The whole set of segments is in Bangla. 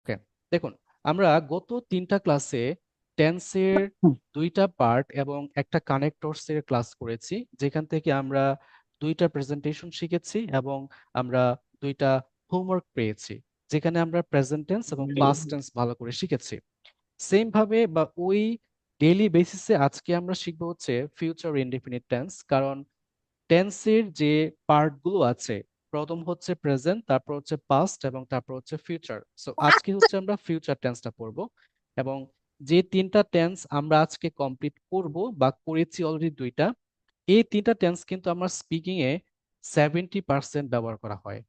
ওকে, দেখুন, আমরা গত 3টা ক্লাসে টেন্সের 2টা পার্ট এবং একটা কানেক্টরস এর ক্লাস করেছি, যেখান থেকে আমরা 2টা প্রেজেন্টেশন শিখেছি এবং আমরা 2টা হোমওয়ার্ক পেয়েছি, যেখানে আমরা প্রেজেন্ট টেন্স এবং পাস্ট টেন্স ভালো করে শিখেছি। সেম ভাবে বা ওই ডেইলি বেসিসে আজকে আমরা শিখবো হচ্ছে ফিউচার ইনডিফিনিট টেন্স। কারণ টেন্সের যে পার্টগুলো আছে, প্রথম হচ্ছে প্রেজেন্ট, তারপর হচ্ছে পাস্ট এবং তারপর হচ্ছে ফিউচার। সো আজকে হচ্ছে আমরা ফিউচার টেন্সটা পড়বো। এবং যে 3টা টেন্স আমরা আজকে কমপ্লিট করব বা করেছি অলরেডি 2টা, এই 3টা টেন্স কিন্তু আমার স্পিকিং এ 70% ব্যবহার করা হয়,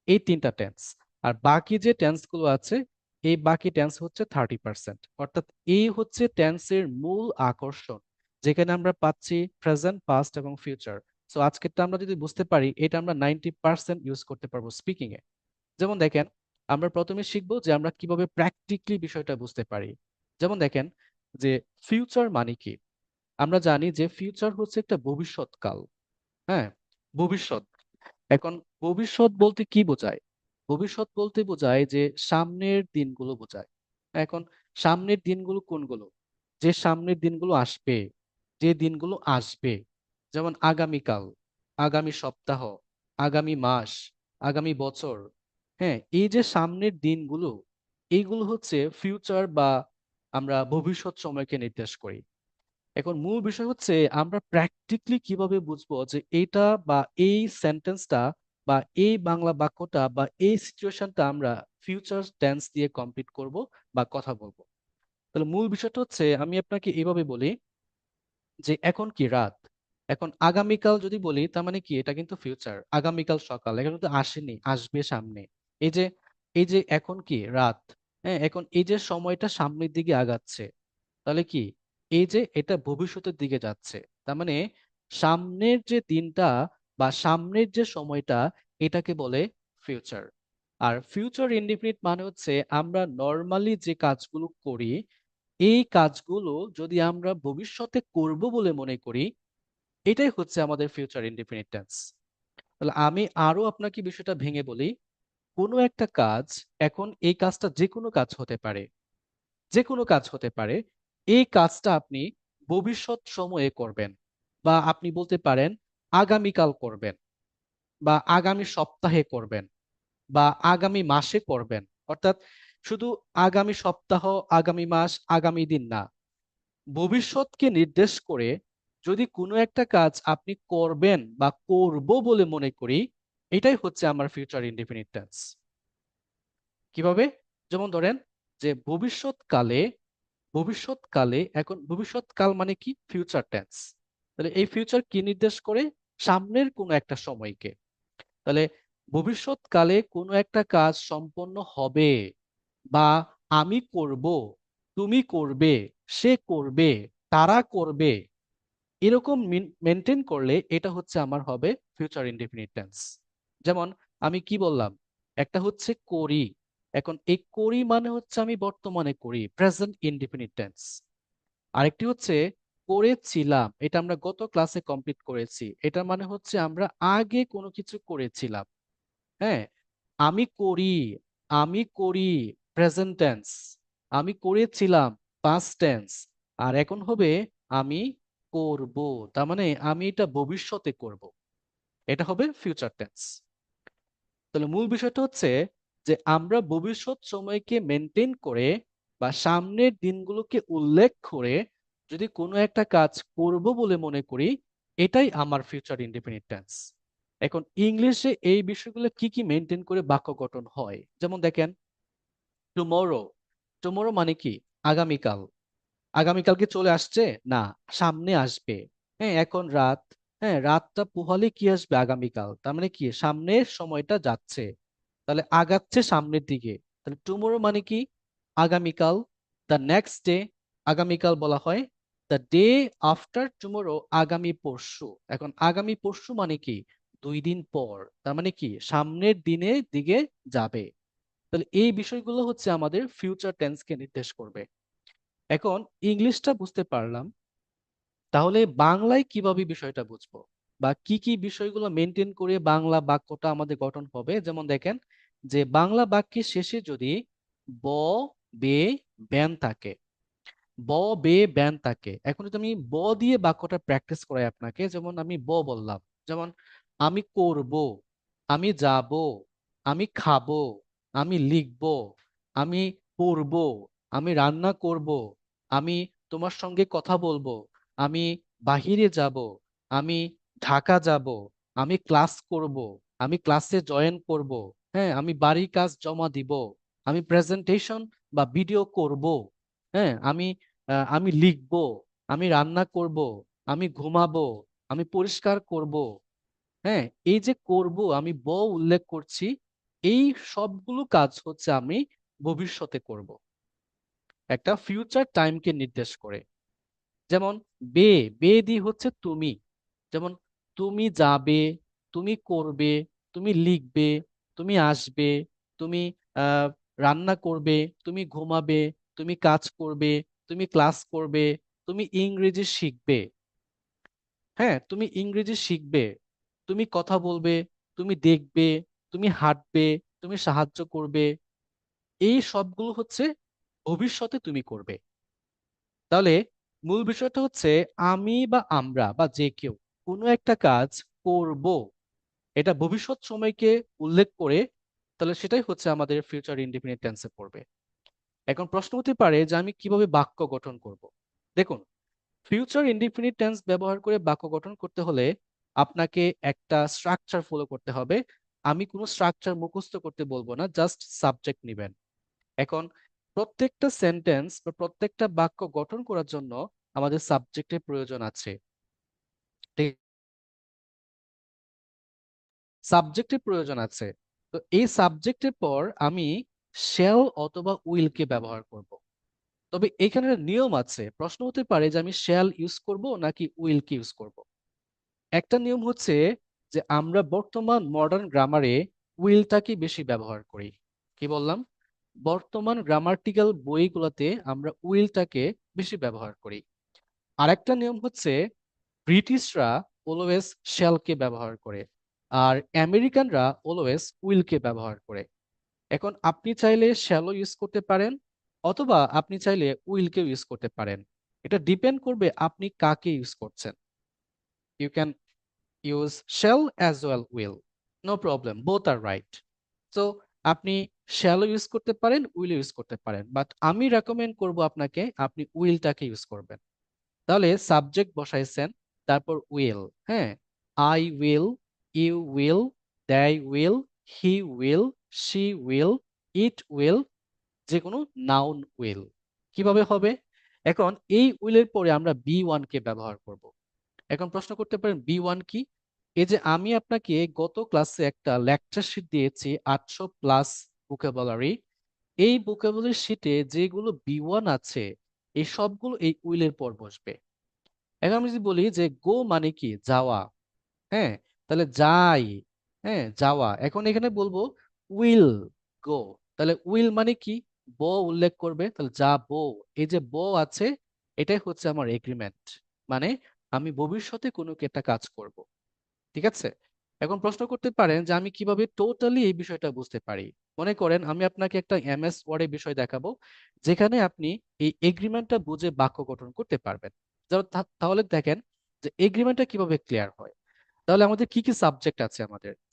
এই 3টা টেন্স। আর বাকি যে টেন্স গুলো আছে, এই বাকি টেন্স হচ্ছে 30%। অর্থাৎ এই হচ্ছে টেন্সের মূল আকর্ষণ, যেখানে আমরা পাচ্ছি প্রেজেন্ট, পাস্ট এবং ফিউচার। সো আজকেরটা আমরা যদি বুঝতে পারি, এটা আমরা 90% ইউজ করতে পারবো স্পিকিং এ। যেমন দেখেন, আমরা প্রথমে শিখবো যে আমরা কিভাবে প্র্যাকটিক্যালি বিষয়টা বুঝতে পারি। যেমন দেখেন, যে ফিউচার মানে কি। আমরা জানি যে ফিউচার হচ্ছে একটা ভবিষ্যৎকাল। হ্যাঁ, ভবিষ্যৎ। এখন ভবিষ্যৎ বলতে কি বোঝায়? ভবিষ্যৎ বলতে বোঝায় যে সামনের দিনগুলো বোঝায়। এখন সামনের দিনগুলো কোনগুলো? যে সামনের দিনগুলো আসবে, যে দিনগুলো আসবে, যেমন আগামীকাল, আগামী সপ্তাহ, আগামী মাস, আগামী বছর। হ্যাঁ, এই যে সামনের দিনগুলো, এইগুলো হচ্ছে ফিউচার বা আমরা ভবিষ্যৎ সময়কে নির্দেশ করি। এখন মূল বিষয় হচ্ছে আমরা প্র্যাকটিক্যালি কিভাবে বুঝবো যে এইটা বা এই সেন্টেন্সটা বা এই বাংলা বাক্যটা বা এই সিচুয়েশনটা আমরা ফিউচার টেন্স দিয়ে কমপ্লিট করব বা কথা বলবো। তাহলে মূল বিষয়টা হচ্ছে, আমি আপনাকে এইভাবে বলি যে এখন কি রাত। এখন আগামীকাল যদি বলি, তার মানে কি, এটা কিন্তু ফিউচার। আগামীকাল সকাল, এখন কিন্তু আসেনি, আসবে সামনে। এই যে এই যে এখন কি রাত, হ্যাঁ, এখন এই যে সময়টা সামনের দিকে আগাচ্ছে, তাহলে কি, এই যে এটা ভবিষ্যতের দিকে যাচ্ছে। তার মানে সামনের যে দিনটা বা সামনের যে সময়টা, এটাকে বলে ফিউচার। আর ফিউচার ইনডিফিনিট মানে হচ্ছে আমরা নর্মালি যে কাজগুলো করি, এই কাজগুলো যদি আমরা ভবিষ্যতে করব বলে মনে করি, এটাই হচ্ছে আমাদের ফিউচার ইনডিফিনিট টেন্স। তাহলে আমি আরো আপনাকে বিষয়টা ভেঙে বলি। কোনো একটা কাজ, এখন এই কাজটা যে কোনো কাজ হতে পারে, যে কোনো কাজ হতে পারে। এই কাজটা আপনি ভবিষ্যৎ সময়ে করবেন, বা আপনি বলতে পারেন আগামীকাল করবেন, বা আগামী সপ্তাহে করবেন, বা আগামী মাসে করবেন। অর্থাৎ শুধু আগামী সপ্তাহ, আগামী মাস, আগামী দিন না, ভবিষ্যৎকে নির্দেশ করে যদি কোনো একটা কাজ আপনি করবেন বা করব বলে মনে করি, এটাই হচ্ছে আমার ফিউচার ইনডিফিনিট টেন্স। কিভাবে? যেমন ধরেন, যে ভবিষ্যৎকালে, ভবিষ্যৎকালে, এখন ভবিষ্যৎকাল মানে কি, ফিউচার টেন্স। তাহলে এই ফিউচার কি নির্দেশ করে? সামনের কোনো একটা সময়কে। তাহলে ভবিষ্যৎকালে কোনো একটা কাজ সম্পন্ন হবে, বা আমি করব, তুমি করবে, সে করবে, তারা করবে, এরকম মেনটেন করলে এটা হচ্ছে আমার হবে ফিউচার ইনডেফিনিট টেন্স। যেমন আমি কি বললাম, একটা হচ্ছে করি। এখন এই করি মানে হচ্ছে আমি বর্তমানে করি, প্রেজেন্ট ইনডেফিনিট টেন্স। আরেকটি হচ্ছে করেছিলাম, এটা আমরা গত ক্লাসে কমপ্লিট করেছি, এটা মানে হচ্ছে আমরা আগে কোনো কিছু করেছিলাম। হ্যাঁ, আমি করি, আমি করি, প্রেজেন্ট টেন্স। আমি করেছিলাম, পাস্ট টেন্স। আর এখন হবে আমি করব, তার মানে আমি এটা ভবিষ্যতে করব, এটা হবে ফিউচার টেন্স। তাহলে মূল বিষয়টা হচ্ছে যে আমরা ভবিষ্যৎ সময়কে মেনটেন করে বা সামনের দিনগুলোকে উল্লেখ করে যদি কোনো একটা কাজ করব বলে মনে করি, এটাই আমার ফিউচার ইনডিফিনিট টেন্স। এখন ইংলিশে এই বিষয়গুলো কি কি মেনটেন করে বাক্য গঠন হয়, যেমন দেখেন, টুমরো। টুমরো মানে কি, আগামীকাল। আগামীকাল কি চলে আসছে? না, সামনে আসবে। হ্যাঁ, এখন রাত। হ্যাঁ, রাতটা পোহালে কি আসবে? আগামীকাল। তার মানে কি, সামনের সময়টা যাচ্ছে, তাহলে আগাচ্ছে সামনের দিকে। তাহলে টুমরো মানে কি, আগামীকাল। দ্য নেক্সট ডে, আগামীকাল বলা হয়। দ্য ডে আফটার টুমরো, আগামী পরশু। এখন আগামী পরশু মানে কি, 2 দিন পর। তার মানে কি, সামনের দিনের দিকে যাবে। তাহলে এই বিষয়গুলো হচ্ছে আমাদের ফিউচার টেন্সকে নির্দেশ করবে। এখন ইংলিশটা বুঝতে পারলাম, তাহলে বাংলায় কিভাবে বিষয়টা বুঝবো, বা কি কি বিষয়গুলো মেনটেন করে বাংলা বাক্যটা আমাদের গঠন হবে। যেমন দেখেন, যে বাংলা বাক্যের শেষে যদি ব, বে, ব্যান থাকে। ব, বে, ব্যান থাকে। এখন যদি আমি ব দিয়ে বাক্যটা প্র্যাকটিস করাই আপনাকে, যেমন আমি ব বললাম, যেমন আমি করব, আমি যাব, আমি খাবো, আমি লিখব, আমি পড়ব, আমি রান্না করব, আমি তোমার সঙ্গে কথা বলবো, আমি বাহিরে যাব, আমি ঢাকা যাব, আমি ক্লাস করব, আমি ক্লাসে জয়েন করব, হ্যাঁ, আমি বাড়ির কাজ জমা দিব, আমি প্রেজেন্টেশন বা ভিডিও করব, হ্যাঁ, আমি লিখবো, আমি রান্না করব, আমি ঘুমাবো, আমি পরিষ্কার করব, হ্যাঁ, এই যে করব, আমি উল্লেখ করছি, এই সবগুলো কাজ হচ্ছে আমি ভবিষ্যতে করব, একটা ফিউচার টাইমকে নির্দেশ করে। যেমন বে, বে দি হচ্ছে তুমি, যেমন তুমি যাবে, তুমি করবে, তুমি লিখবে, তুমি আসবে, তুমি আহ রান্না করবে, তুমি ঘুমাবে, তুমি কাজ করবে, তুমি ক্লাস করবে, তুমি ইংরেজি শিখবে, হ্যাঁ, তুমি ইংরেজি শিখবে, তুমি কথা বলবে, তুমি দেখবে, তুমি হাঁটবে, তুমি সাহায্য করবে, এই সবগুলো হচ্ছে ভবিষ্যতে তুমি করবে। তাহলে মূল বিষয়টা হচ্ছে আমি বা আমরা বা যে কেউ কোনো একটা কাজ করব, এটা ভবিষ্যৎ সময়কে উল্লেখ করে, তাহলে সেটাই হচ্ছে আমাদের ফিউচার ইনডিফিনিট টেন্সে পড়বে। এখন প্রশ্ন হতে পারে যে আমি কিভাবে বাক্য গঠন করব। দেখুন, ফিউচার ইনডিফিনিট টেন্স ব্যবহার করে বাক্য গঠন করতে হলে আপনাকে একটা স্ট্রাকচার ফলো করতে হবে। আমি কোনো স্ট্রাকচার মুখস্থ করতে বলবো না, জাস্ট সাবজেক্ট নেবেন। এখন প্রত্যেকটা সেন্টেন্স বা প্রত্যেকটা বাক্য গঠন করার জন্য আমাদের সাবজেক্টের প্রয়োজন আছে। ঠিক, সাবজেক্টের প্রয়োজন আছে। তো এই সাবজেক্টের পর আমি শ্যাল অথবা উইলকে ব্যবহার করব। তবে এখানে একটা নিয়ম আছে, প্রশ্ন হতে পারে যে আমি শ্যাল ইউজ করব নাকি উইলকে ইউজ করব। একটা নিয়ম হচ্ছে যে আমরা বর্তমান মডার্ন গ্রামারে উইলটাকে বেশি ব্যবহার করি। কি বললাম? বর্তমান গ্রামার্টিক্যাল বইগুলোতে আমরা উইলটাকে বেশি ব্যবহার করি। আরেকটা নিয়ম হচ্ছে ব্রিটিশরা অলওয়েজ শ্যালকে ব্যবহার করে, আর আমেরিকানরা অলওয়েজ উইলকে ব্যবহার করে। এখন আপনি চাইলে শ্যালও ইউজ করতে পারেন, অথবা আপনি চাইলে উইলকেও ইউজ করতে পারেন। এটা ডিপেন্ড করবে আপনি কাকে ইউজ করছেন। You can use shall as well will, no problem, both are right. So আপনি শ্যালও ইউজ করতে পারেন, উইল ইউজ করতে পারেন, বাট আমি রেকমেন্ড করব আপনাকে আপনি উইলটাকে ইউজ করবেন। তাহলে সাবজেক্ট বসাইছেন, তারপর উইল, হ্যাঁ, I will, you will, they will, he will, she will, it will, যে কোনো নাউন উইল। কিভাবে হবে? এখন এই উইলের পরে আমরা বি ওয়ান কে ব্যবহার করব। এখন প্রশ্ন করতে পারেন বি ওয়ান কি? এই যে আমি আপনাকে গত ক্লাসে একটা লেকচার শিট দিয়েছি 800+ ভোকাবুলারি, এই ভোকাবুলারি শিটে যেগুলো বি ওয়ান আছে এই সবগুলো এই উইলের পর বসবে। এখন আমি যদি বলি যে গো মানে কি? যাওয়া, হ্যাঁ, তাহলে যাই, হ্যাঁ, যাওয়া। এখন এখানে বলবো উইল গো, তাহলে উইল মানে কি? উল্লেখ করবে, তাহলে যাবো। এই যে আছে, এটাই হচ্ছে আমার এগ্রিমেন্ট, মানে আমি ভবিষ্যতে কোনো একটা কাজ করব। ঠিক আছে? এখন প্রশ্ন করতে পারেন যে আমি কিভাবে টোটালি এই বিষয়টা বুঝতে পারি। মনে করেন আমি আপনাকে একটা এমএস ওয়ার্ডে বিষয় দেখাবো, যেখানে আপনি এই এগ্রিমেন্টটা বুঝে বাক্য গঠন করতে পারবেন। তাহলে দেখেন যে এগ্রিমেন্টটা কিভাবে ক্লিয়ার হয়। তাহলে আমাদের কি কি সাবজেক্ট আছে?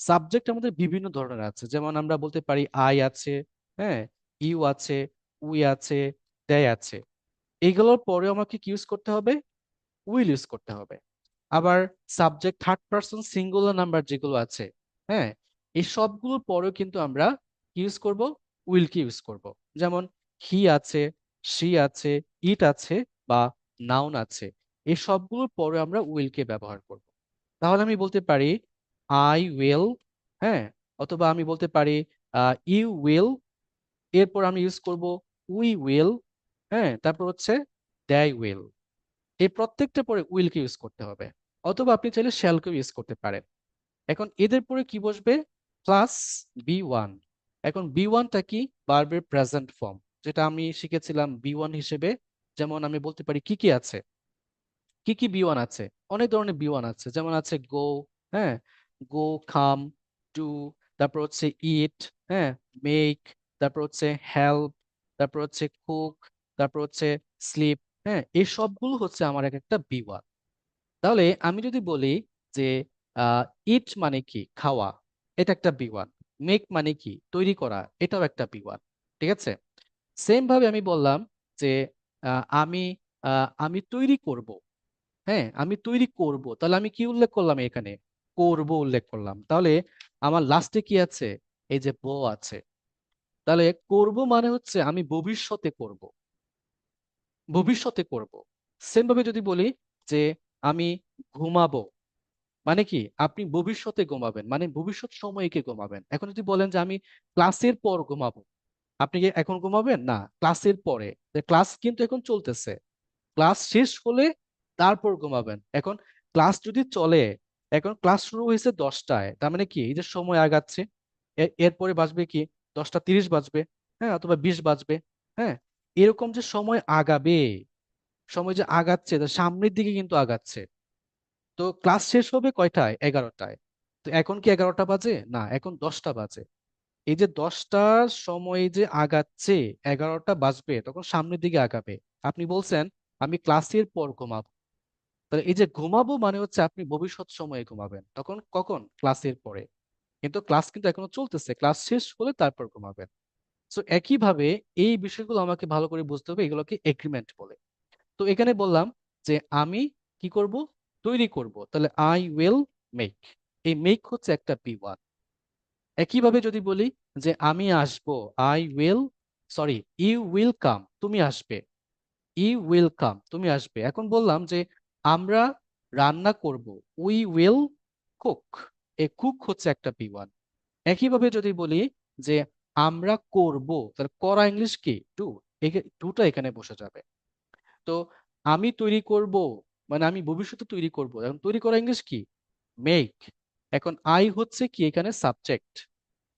সাবজেক্ট আমাদের বিভিন্ন ধরনের আছে, যেমন আমরা বলতে পারি আই আছে, হ্যাঁ, ইউ আছে, উই আছে, দে আছে। এইগুলোর পরে আমাকে কি ইউজ করতে হবে? উইল ইউজ করতে হবে। আবার subject third person singular number যেগুলো আছে, হ্যাঁ, এই সবগুলোর পরেও কিন্তু আমরা ইউজ করব, উইল কি ইউজ করব। যেমন হি আছে, শি আছে, ইট আছে, বা নাউন আছে, এই সবগুলোর পরে আমরা উইল কে ব্যবহার করব। তাহলে আমি বলতে পারি আই উইল, হ্যাঁ, অথবা আমি বলতে পারি ইউ উইল, এরপর আমি ইউজ করব উই উইল, হ্যাঁ, তারপর হচ্ছে দে উইল। এই প্রত্যেকটা পরে উইল কে ইউজ করতে হবে, অথবা আপনি চাইলে শ্যাল কেও ইউজ করতে পারেন। এখন এদের পরে কি বসবে? Plus b one. এখন বি ওয়ানটা কি? ভার্বের প্রেজেন্ট ফর্ম, যেটা আমি শিখেছিলাম বি ওয়ান হিসেবে। যেমন আমি বলতে পারি কি কি আছে, কি কি বি ওয়ান আছে? অনেক ধরনের বি ওয়ান আছে, যেমন আছে গো, হ্যাঁ, গো, খাম, ডু, তারপর হচ্ছে ইট, হ্যাঁ, মেক, তারপর হচ্ছে হেল্প, তারপর হচ্ছে কুক, তারপর হচ্ছে স্লিপ। হ্যাঁ, এই সবগুলো হচ্ছে আমার এক একটা বি ওয়ান। তাহলে আমি যদি বলি যে ইট মানে কি, খাওয়া, এটা একটা বি ওয়ান। মেক মানে কি, তৈরি করা, এটাও একটা বি ওয়ান। ঠিক আছে। সেম ভাবে আমি বললাম যে আমি আমি তৈরি করব। হ্যাঁ, আমি তৈরি করব, তাহলে আমি কি উল্লেখ করলাম এখানে? করব উল্লেখ করলাম। তাহলে আমার লাস্টে কি আছে? এই যে ব আছে। তাহলে করব মানে হচ্ছে আমি ভবিষ্যতে করব, ভবিষ্যতে করব। সেম ভাবে যদি বলি যে আমি ঘুমাবো, মানে কি আপনি ভবিষ্যতে ঘুমাবেন, মানে ভবিষ্যৎ সময়কে ঘুমাবেন। এখন যদি বলেন যে আমি ক্লাসের পর ঘুমাবো, আপনি কি এখন ঘুমাবেন? না, ক্লাসের পরে। ক্লাস কিন্তু এখন চলতেছে, ক্লাস শেষ হলে তারপর ঘুমাবেন। এখন ক্লাস যদি চলে, এখন ক্লাস শুরু হয়েছে 10টায়, তার মানে কি এই যে সময় আগাচ্ছে, এরপরে বাজবে কি 10টা 30 বাজবে, হ্যাঁ, অথবা 20 বাজবে। হ্যাঁ, এরকম যে সময় আগাবে, সময় যে আগাচ্ছে তা সামনের দিকে কিন্তু আগাচ্ছে। তো ক্লাস শেষ হবে কয়টায়? 11টায়। তো এখন কি 11টা বাজে? না, এখন 10টা বাজে। এই যে 10টার সময় যে আগাচ্ছে, 11টা বাজবে, তখন সামনের দিকে আগাবে। আপনি বলছেন আমি ক্লাসের পর ঘুমাবো, তাহলে এই যে ঘুমাবো মানে হচ্ছে আপনি ভবিষ্যৎ সময়ে ঘুমাবেন, তখন কখন? ক্লাসের পরে। কিন্তু ক্লাস কিন্তু এখনো চলতেছে, ক্লাস শেষ হলে তারপর ঘুমাবেন। তো একইভাবে এই বিষয়গুলো আমাকে ভালো করে বুঝতে হবে, এগুলোকে এগ্রিমেন্ট বলে। তো এখানে বললাম যে আমি কি করব? তৈরি করব, তাহলে আই উইল মেক। এই মেক হচ্ছে একটা বি ওয়ান। একইভাবে যদি বলি যে আমি আসবো, I will, sorry, you will come, তুমি আসবে। ইউ উইল কাম, তুমি আসবে। এখন বললাম যে আমরা রান্না করব, we will cook. A cook হচ্ছে একটা বি ওয়ান। একইভাবে যদি বলি যে আমরা করব, তাহলে করা ইংলিশ কি? ডু। ডুটা এখানে বসে যাবে। তো আমি তৈরি করব, মানে আমি ভবিষ্যতে তৈরি করব, এখন তৈরি করা ইংলিশ কি? মেক। এখন আই হচ্ছে কি এখানে? সাবজেক্ট।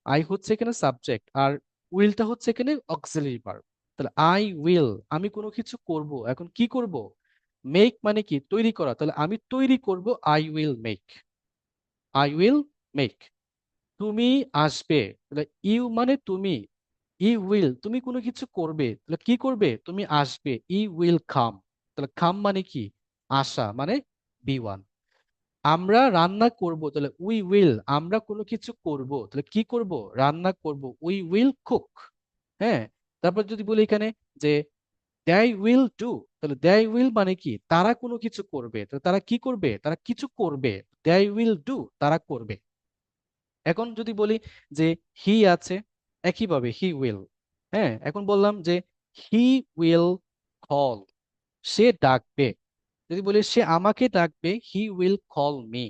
আই হচ্ছে এখানে সাবজেক্ট, আর উইলটা হচ্ছে এখানে অক্সিলারি ভার্ব। তাহলে আই উইল, আমি কোনো কিছু করব, এখন কি করব? মেক মানে কি? তৈরি করা। তাহলে আমি তৈরি করব, I will make. I will make. তুমি আসবে, তাহলে ইউ মানে তুমি। ই উইল, তুমি কোনো কিছু করবে, তাহলে কি করবে? তুমি আসবে, ই উইল কাম। তাহলে কাম মানে কি? আসা, মানে বি ওয়ান। আমরা রান্না করব, তাহলে উই উইল, আমরা কোনো কিছু করব, তাহলে কি করব? রান্না করব, উই উইল কুক। হ্যাঁ, তারপর যদি বলি এখানে যে দেই উইল ডু, তাহলে দেই উইল মানে কি? তারা কোনো কিছু করবে, তাহলে তারা কি করবে? তারা কিছু করবে। দেই উইল ডু, তারা করবে। এখন যদি বলি যে হি আছে, একইভাবে হি উইল। হ্যাঁ, এখন বললাম যে হি উইল কল, সে ডাকবে। যদি বলি সে আমাকে ডাকবে, হি উইল কল মি।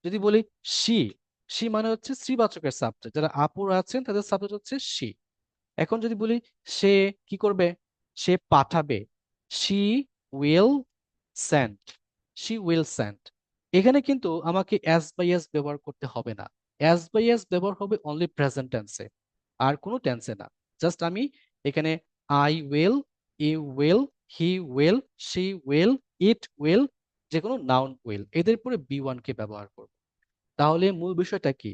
যদি বলি শি, শি মানে হচ্ছে স্ত্রীবাচকের সাবজেক্ট, যারা আপুরা আছেন তাদের সাবজেক্ট হচ্ছে শি। এখন যদি বলি সে কি করবে? সে পাঠাবে, she will send. She will send. এখানে কিন্তু আমাকে অ্যাজ বাই অ্যাজ ব্যবহার করতে হবে না। অ্যাজ বাই অ্যাজ ব্যবহার হবে অনলি প্রেজেন্ট টেন্সে, আর কোনো টেন্সে না। জাস্ট আমি এখানে I will, you will, he will, she will, it will, যে কোনো নাউন উইল, এদের পরে বি ওয়ান কে ব্যবহার করব। তাহলে মূল বিষয়টা কি?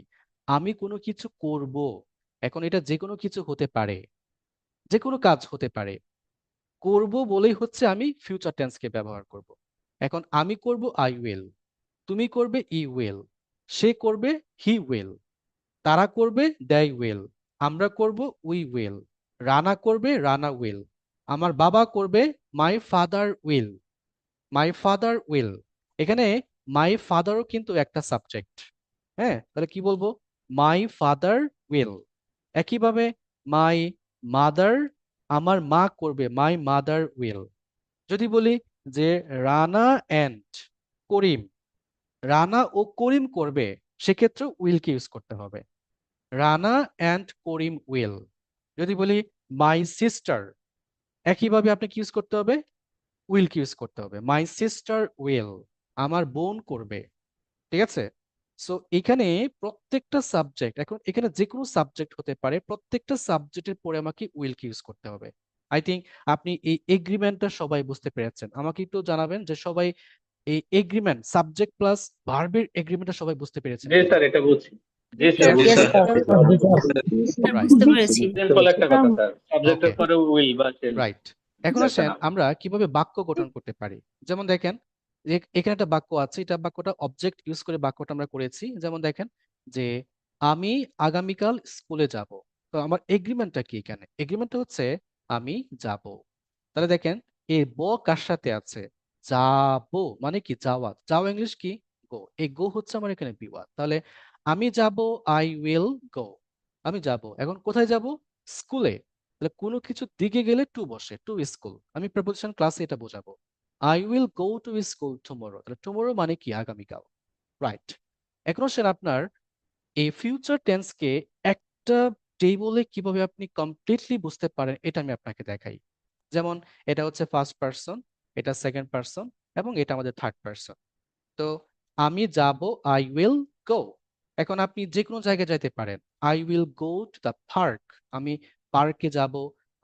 আমি কোনো কিছু করব। এখন এটা যে কোনো কিছু হতে পারে, যে কোনো কাজ হতে পারে। করব বলেই হচ্ছে আমি ফিউচার টেন্সকে ব্যবহার করব। এখন আমি করব আই উইল, তুমি করবে ই উইল, সে করবে হি উইল, তারা করবে দেই উইল, আমরা করব উই উইল, রানা করবে রানা উইল, আমার বাবা করবে my father will, my father will. এখানে মাই ফাদারও কিন্তু একটা সাবজেক্ট। হ্যাঁ, তাহলে কি বলবো? My father will. একইভাবে মাই মাদার, আমার মা করবে, মাই মাদার উইল। যদি বলি যে রানা অ্যান্ড করিম, রানা ও করিম করবে, সেক্ষেত্রে উইলকে ইউজ করতে হবে। Rana and Karim will. যদি বলি মাই সিস্টার, একইভাবে আপনাকে ইউজ করতে হবে, উইলকে ইউজ করতে হবে। মাই সিস্টার উইল, আমার বোন করবে। ঠিক আছে। সো এখানে প্রত্যেকটা সাবজেক্ট, এখন এখানে যে কোনো সাবজেক্ট হতে পারে, প্রত্যেকটা সাবজেক্টের পরে আমাকে উইলকে ইউজ করতে হবে। আই থিঙ্ক আপনি এই এগ্রিমেন্টটা সবাই বুঝতে পেরেছেন। আমাকে একটু জানাবেন যে সবাই এই এগ্রিমেন্ট, সাবজেক্ট প্লাস ভার্বের এগ্রিমেন্টটা সবাই বুঝতে পেরেছেন জি কিনা। স্যার, এটা বুঝছি। জি স্যার, ক্লিয়ার ইয়েস হয়েছে? স্যার। Sir right. বুঝতে পেরেছি। সিম্পল একটা কথা স্যার, সাবজেক্টের ওকে, পরে উইল বা শেল রাইট। এখন কিছু একটা আসেন নাম। আমরা কিভাবে বাক্য গঠন করতে পারি। যেমন দেখেন যে এখানে একটা বাক্য আছে, এটা বাক্যটা অবজেক্ট ইউজ করে বাক্যটা আমরা করেছি। যেমন দেখেন যে আমি আগামীকাল স্কুলে যাব। তো আমার এগ্রিমেন্টটা কি? এখানে এগ্রিমেন্টটা হচ্ছে আমি যাব। তাহলে দেখেন এই ব কার সাথে আছে? যাবো মানে কি? যাওয়া। যাওয়া ইংলিশ কি? গো। এই গো হচ্ছে আমার এখানে বিওয়ার্ড। তাহলে আমি যাব, আই উইল গো। আমি যাব, এখন কোথায় যাব? স্কুলে। তাহলে কোনো কিছু দিকে গেলে টু বসে, টু স্কুল। আমি প্রেপোজিশন ক্লাসে এটা বোঝাবো। I will go to school tomorrow. তাহলে টুমরো মানে কি? আগামীকাল। রাইট। এখন আসেন আপনার এই ফিউচার টেন্সকে একটা টেবলে কিভাবে আপনি কমপ্লিটলি বুঝতে পারেন এটা আমি আপনাকে দেখাই। যেমন এটা হচ্ছে ফার্স্ট পারসন, এটা সেকেন্ড পারসন, এবং এটা আমাদের থার্ড পারসন। তো আমি যাব, আই উইল গো। এখন আপনি যে কোনো জায়গায় যাইতে পারেন। I will go to the park. আমি পার্কে যাব।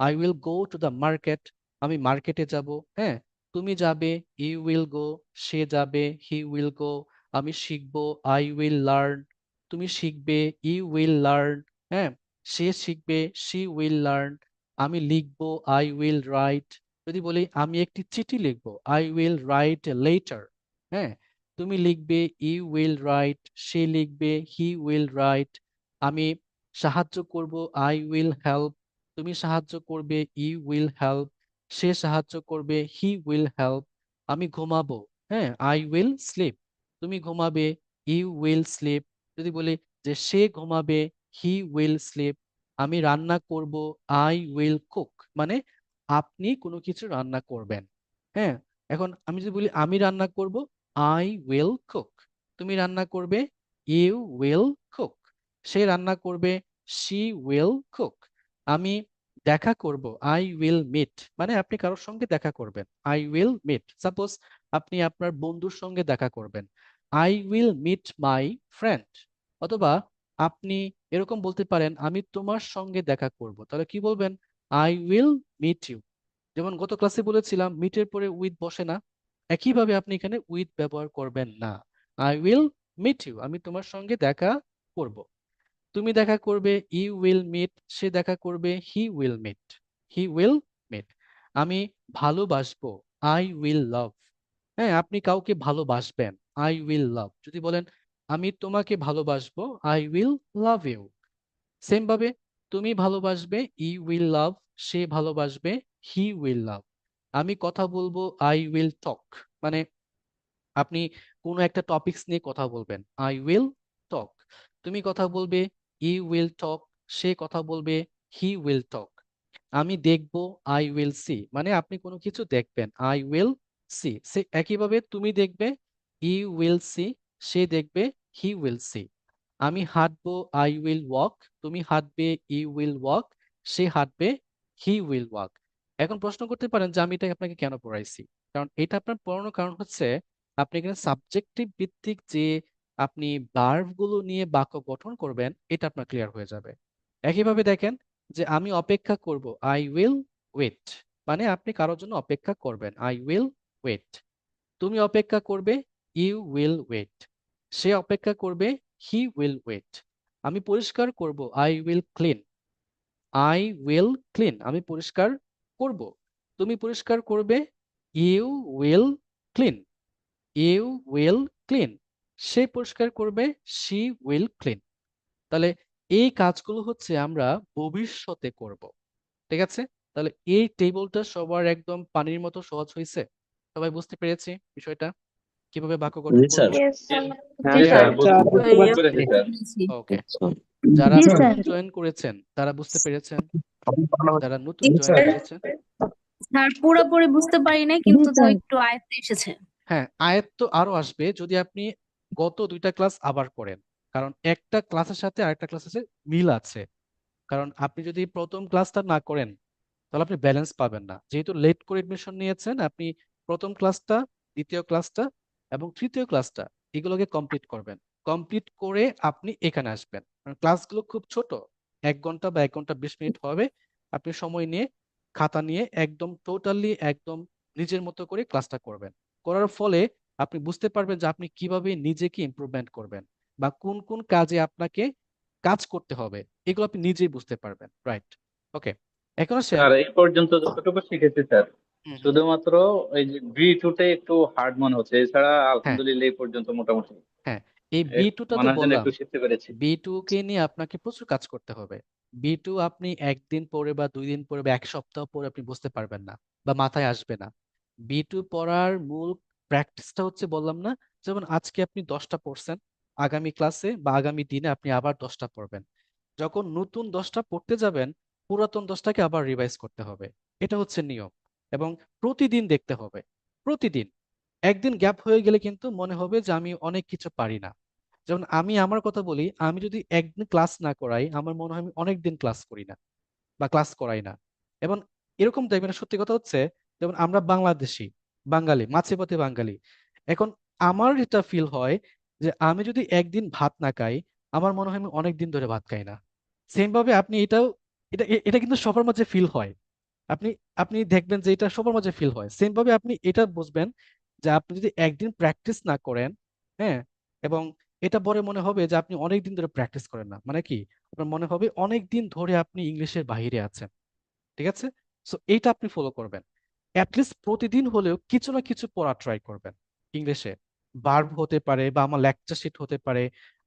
I will go to the market. আমি মার্কেটে যাব। হ্যাঁ, তুমি যাবে, ইউ উইল গো। সে যাবে, হি উইল গো। আমি শিখবো, আই উইল লার্ন। তুমি শিখবে, ইউ উইল লার্ন। হ্যাঁ, সে শিখবে, শি উইল লার্ন। আমি লিখবো, আই উইল রাইট। যদি বলি আমি একটি চিঠি লিখবো, I will write a letter. হ্যাঁ, তুমি লিখবে, ইউ উইল রাইট। সে লিখবে, হি উইল রাইট। আমি সাহায্য করব, আই উইল হেল্প। তুমি সাহায্য করবে, ইউ উইল হেল্প। সে সাহায্য করবে, হি উইল হেল্প। আমি ঘুমাবো, হ্যাঁ, আই উইল স্লিপ। তুমি ঘুমাবে, ইউ উইল স্লিপ। যদি বলি যে সে ঘুমাবে, হি উইল স্লিপ। আমি রান্না করব, আই উইল কুক। মানে আপনি কোনো কিছু রান্না করবেন। হ্যাঁ, এখন আমি যদি বলি আমি রান্না করব, আই উইল কুক। তুমি রান্না করবে, ইউ উইল কুক। সে রান্না করবে, শি উইল কুক। আমি দেখা করব, আই উইল মিট। মানে আপনি কারোর সঙ্গে দেখা করবেন, আই উইল মিট। সাপোজ আপনি আপনার বন্ধুর সঙ্গে দেখা করবেন, I will meet my friend. অথবা আপনি এরকম বলতে পারেন আমি তোমার সঙ্গে দেখা করব, তাহলে কি বলবেন? I will meet you. যেমন গত ক্লাসে বলেছিলাম মিটের পরে উইথ বসে না, একইভাবে আপনি এখানে উইথ ব্যবহার করবেন না। আই উইল মিট ইউ, আমি তোমার সঙ্গে দেখা করব। তুমি দেখা করবে, ইউ উইল মিট। সে দেখা করবে, he will meet. He will meet. আমি ভালোবাসবো, আই উইল লাভ। হ্যাঁ, আপনি কাউকে ভালোবাসবেন, আই উইল লাভ। যদি বলেন আমি তোমাকে ভালোবাসবো, I will love you. Same ভাবে তুমি ভালোবাসবে, ইউ উইল লাভ। সে ভালোবাসবে, হি উইল লাভ। আমি কথা বলবো, আই উইল টক। মানে আপনি কোনো একটা টপিকস নিয়ে কথা বলবেন, আই উইল টক। তুমি কথা বলবে, ইউ উইল টক। সে কথা বলবে, হি উইল টক। আমি দেখবো, আই উইল সি। মানে আপনি কোনো কিছু দেখবেন, আই উইল সি। সে একইভাবে তুমি দেখবে, ইউ উইল সি। সে দেখবে, হি উইল সি। আমি হাঁটবো, আই উইল ওয়াক। তুমি হাঁটবে, ইউ উইল ওয়াক। সে হাঁটবে, হি উইল ওয়াক। এখন প্রশ্ন করতে পারেন যে আমি এটা আপনাকে কেন পড়াইছি। কারণ এটা আপনার পড়ানোর কারণ হচ্ছে আপনি এখানে সাবজেক্টিভ ভিত্তিক যে আপনি ভার্ব গুলো নিয়ে বাক্য গঠন করবেন এটা আপনার ক্লিয়ার হয়ে যাবে। একইভাবে দেখেন যে আমি অপেক্ষা করব, আই উইল ওয়েট। মানে আপনি কারোর জন্য অপেক্ষা করবেন, আই উইল ওয়েট। তুমি অপেক্ষা করবে, ইউ উইল ওয়েট। সে অপেক্ষা করবে, হি উইল ওয়েট। আমি পরিষ্কার করব, I will clean. I will clean, আমি পরিষ্কার করব। তুমি পরিষ্কার করবে, you will clean. You will clean. সে পরিষ্কার করবে, শি উইল ক্লিন। তাহলে এই কাজগুলো হচ্ছে আমরা ভবিষ্যতে করব। ঠিক আছে? তাহলে এই টেবিলটা সবার একদম পানির মতো সহজ হয়েছে? সবাই বুঝতে পেরেছি বিষয়টা কিভাবে বাক্য গঠন জি করব? স্যার। Yes sir. হ্যাঁ জি ক্লিয়ার? Sir, sir. বুঝতে ইয়েস পেরেছি স্যার। পেরেছি। ওকে। যারা জি স্যার। নতুন জয়েন করেছেন তারা বুঝতে পেরেছেন? যারা নতুন জি জয়েন স্যার। করেছেন? স্যার পুরোপুরি বুঝতে পারি নাই কিন্তু তাও একটু আয়ত্তে এসেছে। হ্যাঁ, আয়ত্ত আরো আসবে যদি আপনি গত দুইটা ক্লাস আবার করেন। কারণ একটা ক্লাসের সাথে আরেকটা ক্লাসের সাথে মিল আছে। কারণ আপনি যদি প্রথম ক্লাসটা না করেন তাহলে আপনি ব্যালেন্স পাবেন না। যেহেতু লেট করে এডমিশন নিয়েছেন, আপনি প্রথম ক্লাসটা, দ্বিতীয় ক্লাসটা এবং তৃতীয় ক্লাসটা এগুলোকে কমপ্লিট করবেন। কমপ্লিট করে আপনি এখানে আসবেন। কারণ ক্লাসগুলো খুব ছোট, 1 ঘন্টা বা 1 ঘন্টা 20 মিনিট হবে। আপনি সময় নিয়ে খাতা নিয়ে একদম টোটালি একদম নিজের মতো করে ক্লাসটা করবেন। করার ফলে আপনি বুঝতে পারবেন যে আপনি কিভাবে নিজেকে ইমপ্রুভমেন্ট করবেন। বা কোন কোন কাজে আপনাকে কাজ করতে হবে, এগুলো আপনি নিজেই বুঝতে পারবেন। রাইট? ওকে, এখন আসেন। স্যার এই পর্যন্ত যতটুকু শিখেছি স্যার, হুম হুম। শুধুমাত্র এই যে B2 তে একটু হার্ড মনে হচ্ছে, এছাড়া হ্যাঁ আলহামদুলিল্লাহ এই পর্যন্ত মোটামুটি হ্যাঁ, এই B2টা তো মানুষজন বললাম, একটু শিখতে পেরেছি। B2 কে নিয়ে আপনাকে প্রচুর কাজ করতে হবে। B2 আপনি একদিন পরে বা 2 দিন পরে বা 1 সপ্তাহ পরে আপনি বুঝতে পারবেন না বা মাথায় আসবে না। B2 পড়ার মূল প্র্যাকটিসটা হচ্ছে, বললাম না, যেমন আজকে আপনি 10টা পড়ছেন, আগামী ক্লাসে বা আগামী দিনে আপনি আবার 10টা পড়বেন। যখন নতুন 10টা পড়তে যাবেন, পুরাতন 10টাকে আবার রিভাইজ করতে হবে। এটা হচ্ছে নিয়ম। এবং প্রতিদিন দেখতে হবে, প্রতিদিন। একদিন গ্যাপ হয়ে গেলে কিন্তু মনে হবে যে আমি অনেক কিছু পারি না। যেমন আমি আমার কথা বলি, আমি যদি একদিন ক্লাস না করাই, আমার মনে হয় আমি অনেক দিন ক্লাস করি না বা ক্লাস করাই না। এবং এরকম দেখবেন, সত্যি কথা হচ্ছে, যেমন আমরা বাংলাদেশি, বাঙালি, মাছে ভাতে বাঙালি। এখন আমার এটা ফিল হয় যে আমি যদি একদিন ভাত না খাই, আমার মনে হয় আমি অনেক দিন ধরে ভাত খাই না। সেম ভাবে আপনি এটাও, এটা কিন্তু সবার মাঝে ফিল হয়। আপনি আপনি দেখবেন যে এটা সবার মাঝে ফিল হয়। সেম ভাবে আপনি এটা বুঝবেন যে আপনি যদি একদিন প্র্যাকটিস না করেন, হ্যাঁ, এবং এটা পরে মনে হবে যে আপনি অনেক দিন ধরে প্র্যাকটিস করেন না, মানে কি, আপনার মনে হবে অনেক দিন ধরে আপনি ইংলিশের বাইরে আছেন। ঠিক আছে? সো এইটা আপনি ফলো করবেন। অ্যাটলিস্ট প্রতিদিন হলেও কিছু না কিছু পড়া ট্রাই করবেন ইংলিশে। ভার্ব হতে পারে বা আমার লেকচার শিট হতে পারে,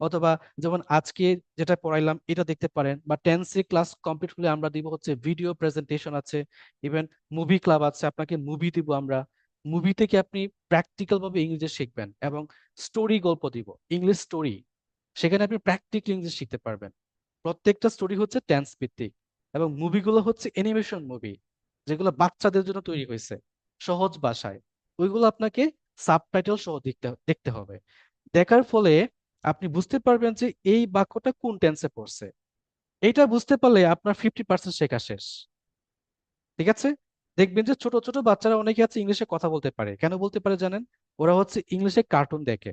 অথবা যেমন আজকে যেটা পড়াইলাম এটা দেখতে পারেন, বা টেন্সি ক্লাস কমপ্লিট হলে আমরা দিব হচ্ছে ভিডিও প্রেজেন্টেশন আছে, ইভেন মুভি ক্লাব আছে, আপনাকে মুভি দিব আমরা। মুভি থেকে আপনি প্র্যাকটিক্যাল ভাবে ইংরেজি শিখবেন, এবং স্টোরি গল্প দিব, ইংলিশ স্টোরি। সেখানে আপনি প্র্যাকটিক্যাল ইংলিশ শিখতে পারবেন। প্রত্যেকটা স্টোরি হচ্ছে টেন্স ভিত্তিক, এবং মুভিগুলো হচ্ছে অ্যানিমেশন মুভি, যেগুলো বাচ্চাদের জন্য তৈরি হয়েছে, সহজ ভাষায়। ওইগুলো আপনাকে সাবটাইটেল সহ দেখতে দেখতে হবে। দেখার ফলে আপনি বুঝতে পারবেন যে এই বাক্যটা কোন টেন্সে পড়ছে। এইটা বুঝতে পারলে আপনার 50% শেখা শেষ। ঠিক আছে? দেখবেন যে ছোট ছোট বাচ্চারা অনেকে আছে ইংলিশে কথা বলতে পারে, কেন বলতে পারে জানেন? ওরা হচ্ছে ইংলিশে কার্টুন দেখে,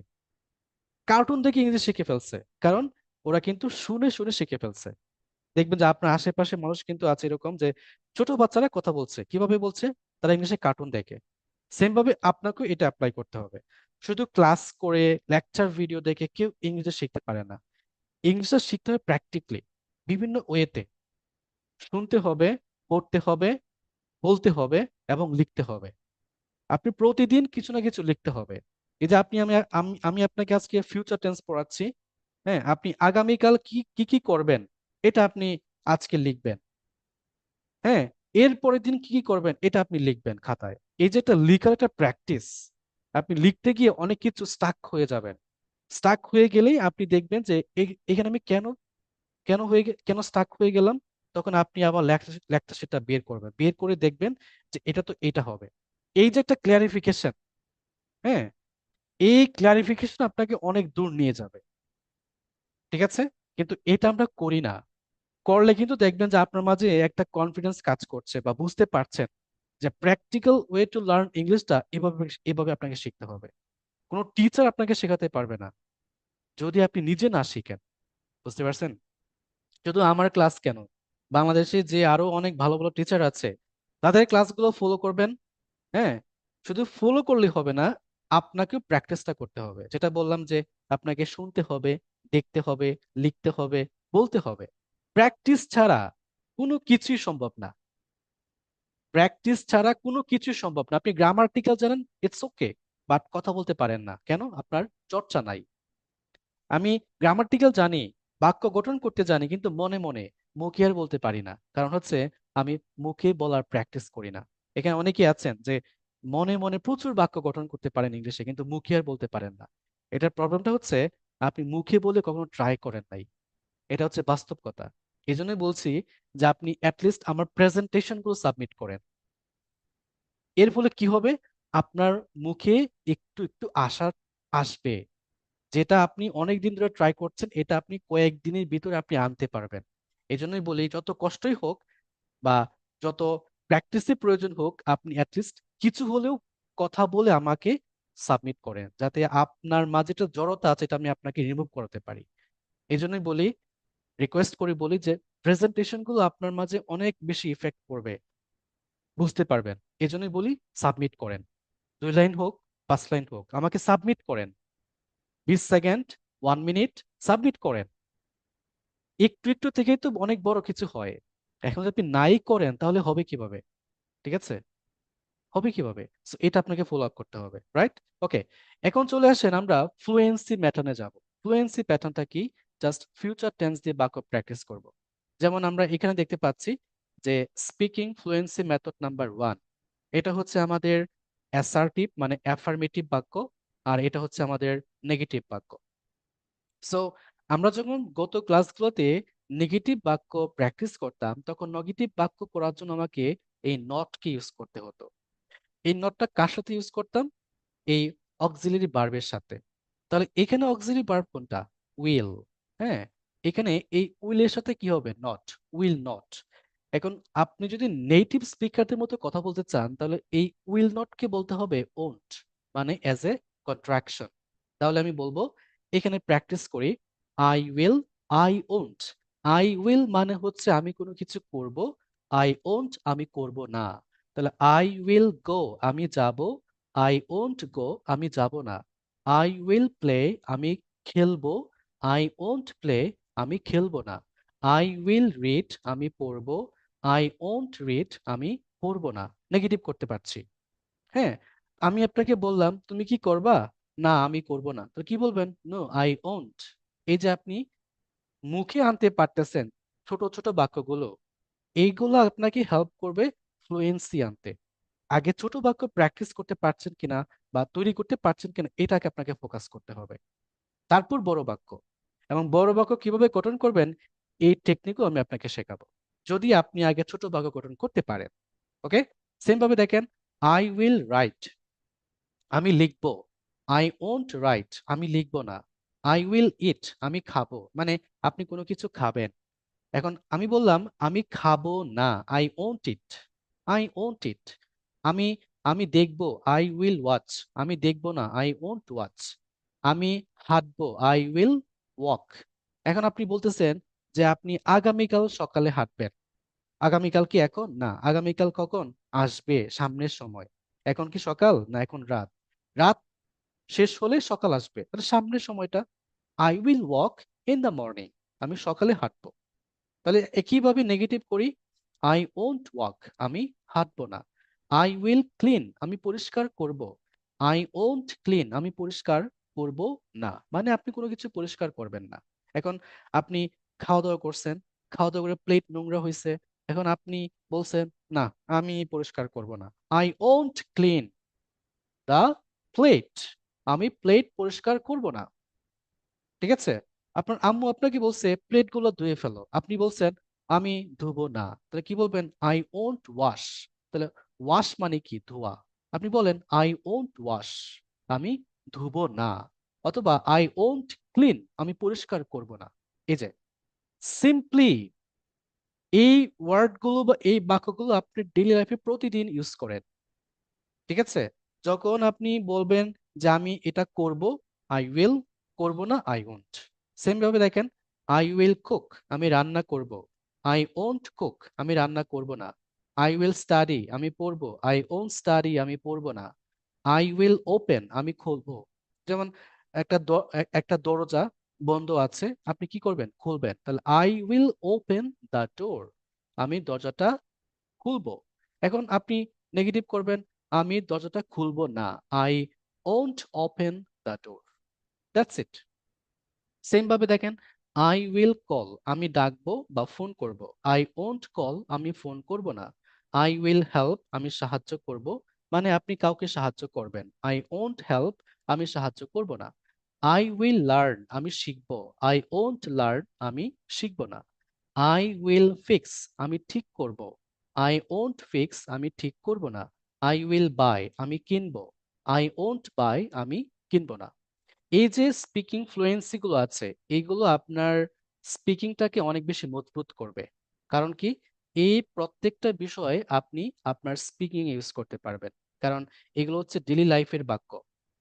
কার্টুন দেখে ইংলিশ শিখে ফেলছে। কারণ ওরা কিন্তু শুনে শুনে শিখে ফেলছে। দেখবেন যে আপনার আশেপাশে মানুষ কিন্তু আছে এরকম, যে ছোট বাচ্চারা কথা বলছে, কিভাবে বলছে? তারা ইংলিশে কার্টুন দেখে। সেম ভাবে আপনাকেও এটা অ্যাপ্লাই করতে হবে। শুধু ক্লাস করে, লেকচার ভিডিও দেখে কেউ ইংরেজি শিখতে পারে না। ইংলিশটা শিখতে হবে প্র্যাকটিক্যালি, বিভিন্ন ওয়েতে। শুনতে হবে, পড়তে হবে, বলতে হবে, এবং লিখতে হবে। আপনি প্রতিদিন কিছু না কিছু লিখতে হবে। এই যে আপনি, আমি আপনাকে আজকে ফিউচার টেন্স পড়াচ্ছি, হ্যাঁ, আপনি আগামীকাল কি কি কি করবেন, এটা আপনি আজকে লিখবেন। হ্যাঁ, এর পরের দিন কি কি করবেন এটা আপনি লিখবেন খাতায়। এই যে একটা লিখার একটা প্র্যাকটিস, আপনি লিখতে গিয়ে অনেক কিছু স্টাক হয়ে যাবেন। স্টাক হয়ে গেলেই আপনি দেখবেন যে এখানে আমি কেন কেন কেন স্টাক হয়ে গেলাম। তখন আপনি আবার লেখটা সেটা বের করবেন, বের করে দেখবেন যে এটা তো এটা হবে। এই যে একটা ক্লারিফিকেশন, হ্যাঁ, এই ক্লারিফিকেশন আপনাকে অনেক দূর নিয়ে যাবে। ঠিক আছে? কিন্তু এটা আমরা করি না। করলে কিন্তু দেখবেন যে আপনার মাঝে একটা কনফিডেন্স কাজ করছে, বা বুঝতে পারছেন যে প্র্যাকটিক্যাল ওয়ে টু লার্ন ইংলিশটা এভাবে এভাবে আপনাকে শিখতে হবে। কোনো টিচার আপনাকে শেখাতে পারবে না যদি আপনি নিজে না শিখেন। বুঝতে পারছেন? শুধু আমার ক্লাস কেন, বাংলাদেশে যে আরো অনেক ভালো ভালো টিচার আছে, তাদের ক্লাসগুলো ফলো করবেন। হ্যাঁ, শুধু ফলো করলে হবে না, আপনাকেও প্র্যাকটিসটা করতে হবে। যেটা বললাম যে আপনাকে শুনতে হবে, দেখতে হবে, লিখতে হবে, বলতে হবে। প্র্যাকটিস ছাড়া কোনো কিছুই সম্ভব না। প্র্যাকটিস ছাড়া কোনো কিছুই সম্ভব না। আপনি গ্রামার্টিক্যাল জানেন, ইটস ওকে, বাট কথা বলতে পারেন না, কেন? আপনার চর্চা নাই। আমি গ্রামার্টিক্যাল জানি, বাক্য গঠন করতে জানি, কিন্তু মনে মনে, মুখে আর বলতে পারি না। কারণ হচ্ছে আমি মুখে বলার প্র্যাকটিস করি না। এখানে অনেকেই আছেন যে মনে মনে প্রচুর বাক্য গঠন করতে পারেন ইংলিশে, কিন্তু মুখে আর বলতে পারেন না। এটার প্রবলেমটা হচ্ছে আপনি মুখে বলে কখনো ট্রাই করেন নাই। এটা হচ্ছে বাস্তব কথা। এই জন্যই বলছি যে আপনি অ্যাটলিস্ট আমার প্রেজেন্টেশন গুলো সাবমিট করেন। এর ফলে কি হবে? আপনার মুখে একটু একটু আশা আসবে, যেটা আপনি অনেক দিন ধরে ট্রাই করছেন, এটা আপনি কয়েকদিনের ভিতরে আপনি আনতে পারবেন। এই জন্যই বলি, যত কষ্টই হোক বা যত প্র্যাকটিসের প্রয়োজন হোক, আপনি অ্যাটলিস্ট কিছু হলেও কথা বলে আমাকে সাবমিট করেন, যাতে আপনার মাঝে একটা জড়তা আছে এটা আমি আপনাকে রিমুভ করাতে পারি। এই জন্যই বলি, রিকোয়েস্ট করে বলি যে প্রেজেন্টেশন গুলো আপনার মাঝে অনেক বেশি ইফেক্ট করবে, বুঝতে পারবেন। এই জন্যই বলি, সাবমিট করেন। 2 লাইন হোক, 5 লাইন হোক, আমাকে সাবমিট করেন। 20 সেকেন্ড, 1 মিনিট, সাবমিট করেন। একটু একটু থেকেই তো অনেক বড় কিছু হয়। এখন যদি আপনি নাই করেন তাহলে হবে কিভাবে? ঠিক আছে, হবে কিভাবে? So, এটা আপনাকে ফলো আপ করতে হবে, রাইট? ওকে, এখন চলে আসেন আমরা ফ্লুয়েন্সি প্যাটার্নে যাব। ফ্লুয়েন্সি প্যাটার্নটা কি? জাস্ট ফিউচার টেন্স দিয়ে বাক্য প্র্যাকটিস করব। যেমন আমরা এখানে দেখতে পাচ্ছি যে স্পিকিং ফ্লুয়েন্সি মেথড নাম্বার 1, এটা হচ্ছে আমাদের অ্যাসার্টিভ মানে অ্যাফার্মেটিভ বাক্য, আর এটা হচ্ছে আমাদের নেগেটিভ বাক্য। সো আমরা যখন গত ক্লাসগুলোতে নেগেটিভ বাক্য প্র্যাকটিস করতাম, তখন নেগেটিভ বাক্য করার জন্য আমাকে এই নটকে ইউজ করতে হতো। এই নটটা কার সাথে ইউজ করতাম? এই অক্সিলারি ভার্বের সাথে। তাহলে এখানে অক্সিলারি ভার্ব কোনটা? উইল। হ্যাঁ, এখানে এই উইলের সাথে কি হবে? Not, will not. এখন আপনি যদি নেটিভ স্পিকারদের মতো কথা বলতে চান, তাহলে এই উইল নটকে বলতে হবে ওন্ট, মানে অ্যাজ এ কন্ট্রাকশন। তাহলে আমি বলবো, এখানে প্র্যাকটিস করি, I will, I won't. I will মানে হচ্ছে আমি কোনো কিছু করব, আই ওন্ট আমি করব না। তাহলে আই উইল গো আমি যাব, আই ওন্ট গো আমি যাব না। আই উইল প্লে আমি খেলবো, আই ওন্ট প্লে আমি খেলবো না। আই উইল রিড আমি পড়বো, আই ওন্ট রিড আমি পড়বো না। নেগেটিভ করতে পারছি। হ্যাঁ, আমি আপনাকে বললাম তুমি কি করবা? না আমি করব না। তো কি বলবেন? No I won't. এই যে আপনি মুখে আনতে পারতেছেন ছোট ছোট বাক্যগুলো, এইগুলো আপনাকে হেল্প করবে ফ্লুয়েন্সি আনতে। আগে ছোট বাক্য প্র্যাকটিস করতে পারছেন কিনা বা তৈরি করতে পারছেন কিনা, এটাকে আপনাকে ফোকাস করতে হবে। তারপর বড় বাক্য, এবং বড় বাক্য কিভাবে গঠন করবেন এই টেকনিকও আমি আপনাকে শেখাবো, যদি আপনি আগে ছোট বাক্য গঠন করতে পারেন। ওকে, সেম ভাবে দেখেন, আই উইল রাইট আমি লিখবো, আই ওন্ট রাইট আমি লিখবো না। আই উইল ইট আমি খাবো, মানে আপনি কোনো কিছু খাবেন। এখন আমি বললাম আমি খাবো না, I won't eat, I won't eat. আমি আমি দেখবো, আই উইল ওয়াচ আমি দেখবো না, আই ওন্ট ওয়াচ। আমি হাঁটবো, আই উইল ওয়াক। এখন আপনি বলতেছেন যে আপনি আগামীকাল সকালে হাঁটবেন। আগামীকাল কি এখন? না, আগামীকাল কখন আসবে? সামনের সময়। এখন কি সকাল না এখন রাত? রাত শেষ হলে সকাল আসবে, তাহলে সামনের সময়টা। I will walk in the morning আমি সকালে হাঁটবো। তাহলে একইভাবে নেগেটিভ করি, আই ওন্ট ওয়াক আমি হাঁটবো না। আই উইল ক্লিন আমি পরিষ্কার করব, আই ওন্ট ক্লিন আমি পরিষ্কার করব না, মানে আপনি কোনো কিছু পরিষ্কার করবেন না। এখন আপনি খাওয়া দাওয়া করছেন, খাওয়া দাওয়া করে প্লেট নোংরা হয়েছে, এখন আপনি বলছেন না আমি পরিষ্কার করব না, I won't clean the plate আমি প্লেট পরিষ্কার করব না। ঠিক আছে, আপনার আম্মু আপনাকে বলছে প্লেট গুলো ধুয়ে ফেলো, আপনি বলছেন আমি ধুবো না, তাহলে কি বলবেন? I won't wash. তাহলে ওয়াশ মানে কি? ধোয়া। আপনি বলেন আই ওন্ট ওয়াশ আমি ধুবো না। অথবা আই ওন্ট ক্লিন আমি পরিষ্কার করব না। এই যে সিম্পলি এই ওয়ার্ডগুলো বা এই বাক্যগুলো আপনি ডেইলি লাইফে প্রতিদিন ইউজ করেন। ঠিক আছে, যখন আপনি বলবেন যে আমি এটা করব, আই উইল, করব না, আই ওন্ট। সেম ভাবে দেখেন, আই উইল কুক আমি রান্না করব, আই ওন্ট কুক আমি রান্না করব না। আই উইল স্টাডি আমি পড়ব, আই ওন্ট স্টাডি আমি পড়ব না। আই উইল ওপেন আমি খুলবো। যেমন একটা দরজা বন্ধ আছে, আপনি কি করবেন? খুলবেন। তাহলে I will open the door আমি দরজাটা খুলবো। এখন আপনি নেগেটিভ করবেন, আমি দরজাটা খুলবো না, I won't open the door. That's it. Same ভাবে দেখেন, আই উইল কল আমি ডাকবো বা ফোন করব, আই ওন্ট কল আমি ফোন করব না। আই উইল হেল্প আমি সাহায্য করব, মানে আপনি কাউকে সাহায্য করবেন, আই ওন্ট হেল্প আমি সাহায্য করব না। আই উইল লার্ন আমি শিখবো, আই ওন্ট লার্ন আমি শিখব না। আই উইল ফিক্স আমি ঠিক করব, আই ওন্ট ফিক্স আমি ঠিক করব না। আই উইল বাই আমি কিনবো, আই ওন্ট বাই আমি কিনবো না। এই যে স্পিকিং ফ্লুয়েন্সি গুলো আছে, এইগুলো আপনার স্পিকিংটাকে অনেক বেশি মজবুত করবে। কারণ কি? এই প্রত্যেকটা বিষয়ে আপনি আপনার স্পিকিং ইউজ করতে পারবেন, কারণ এগুলো হচ্ছে ডেইলি লাইফের বাক্য।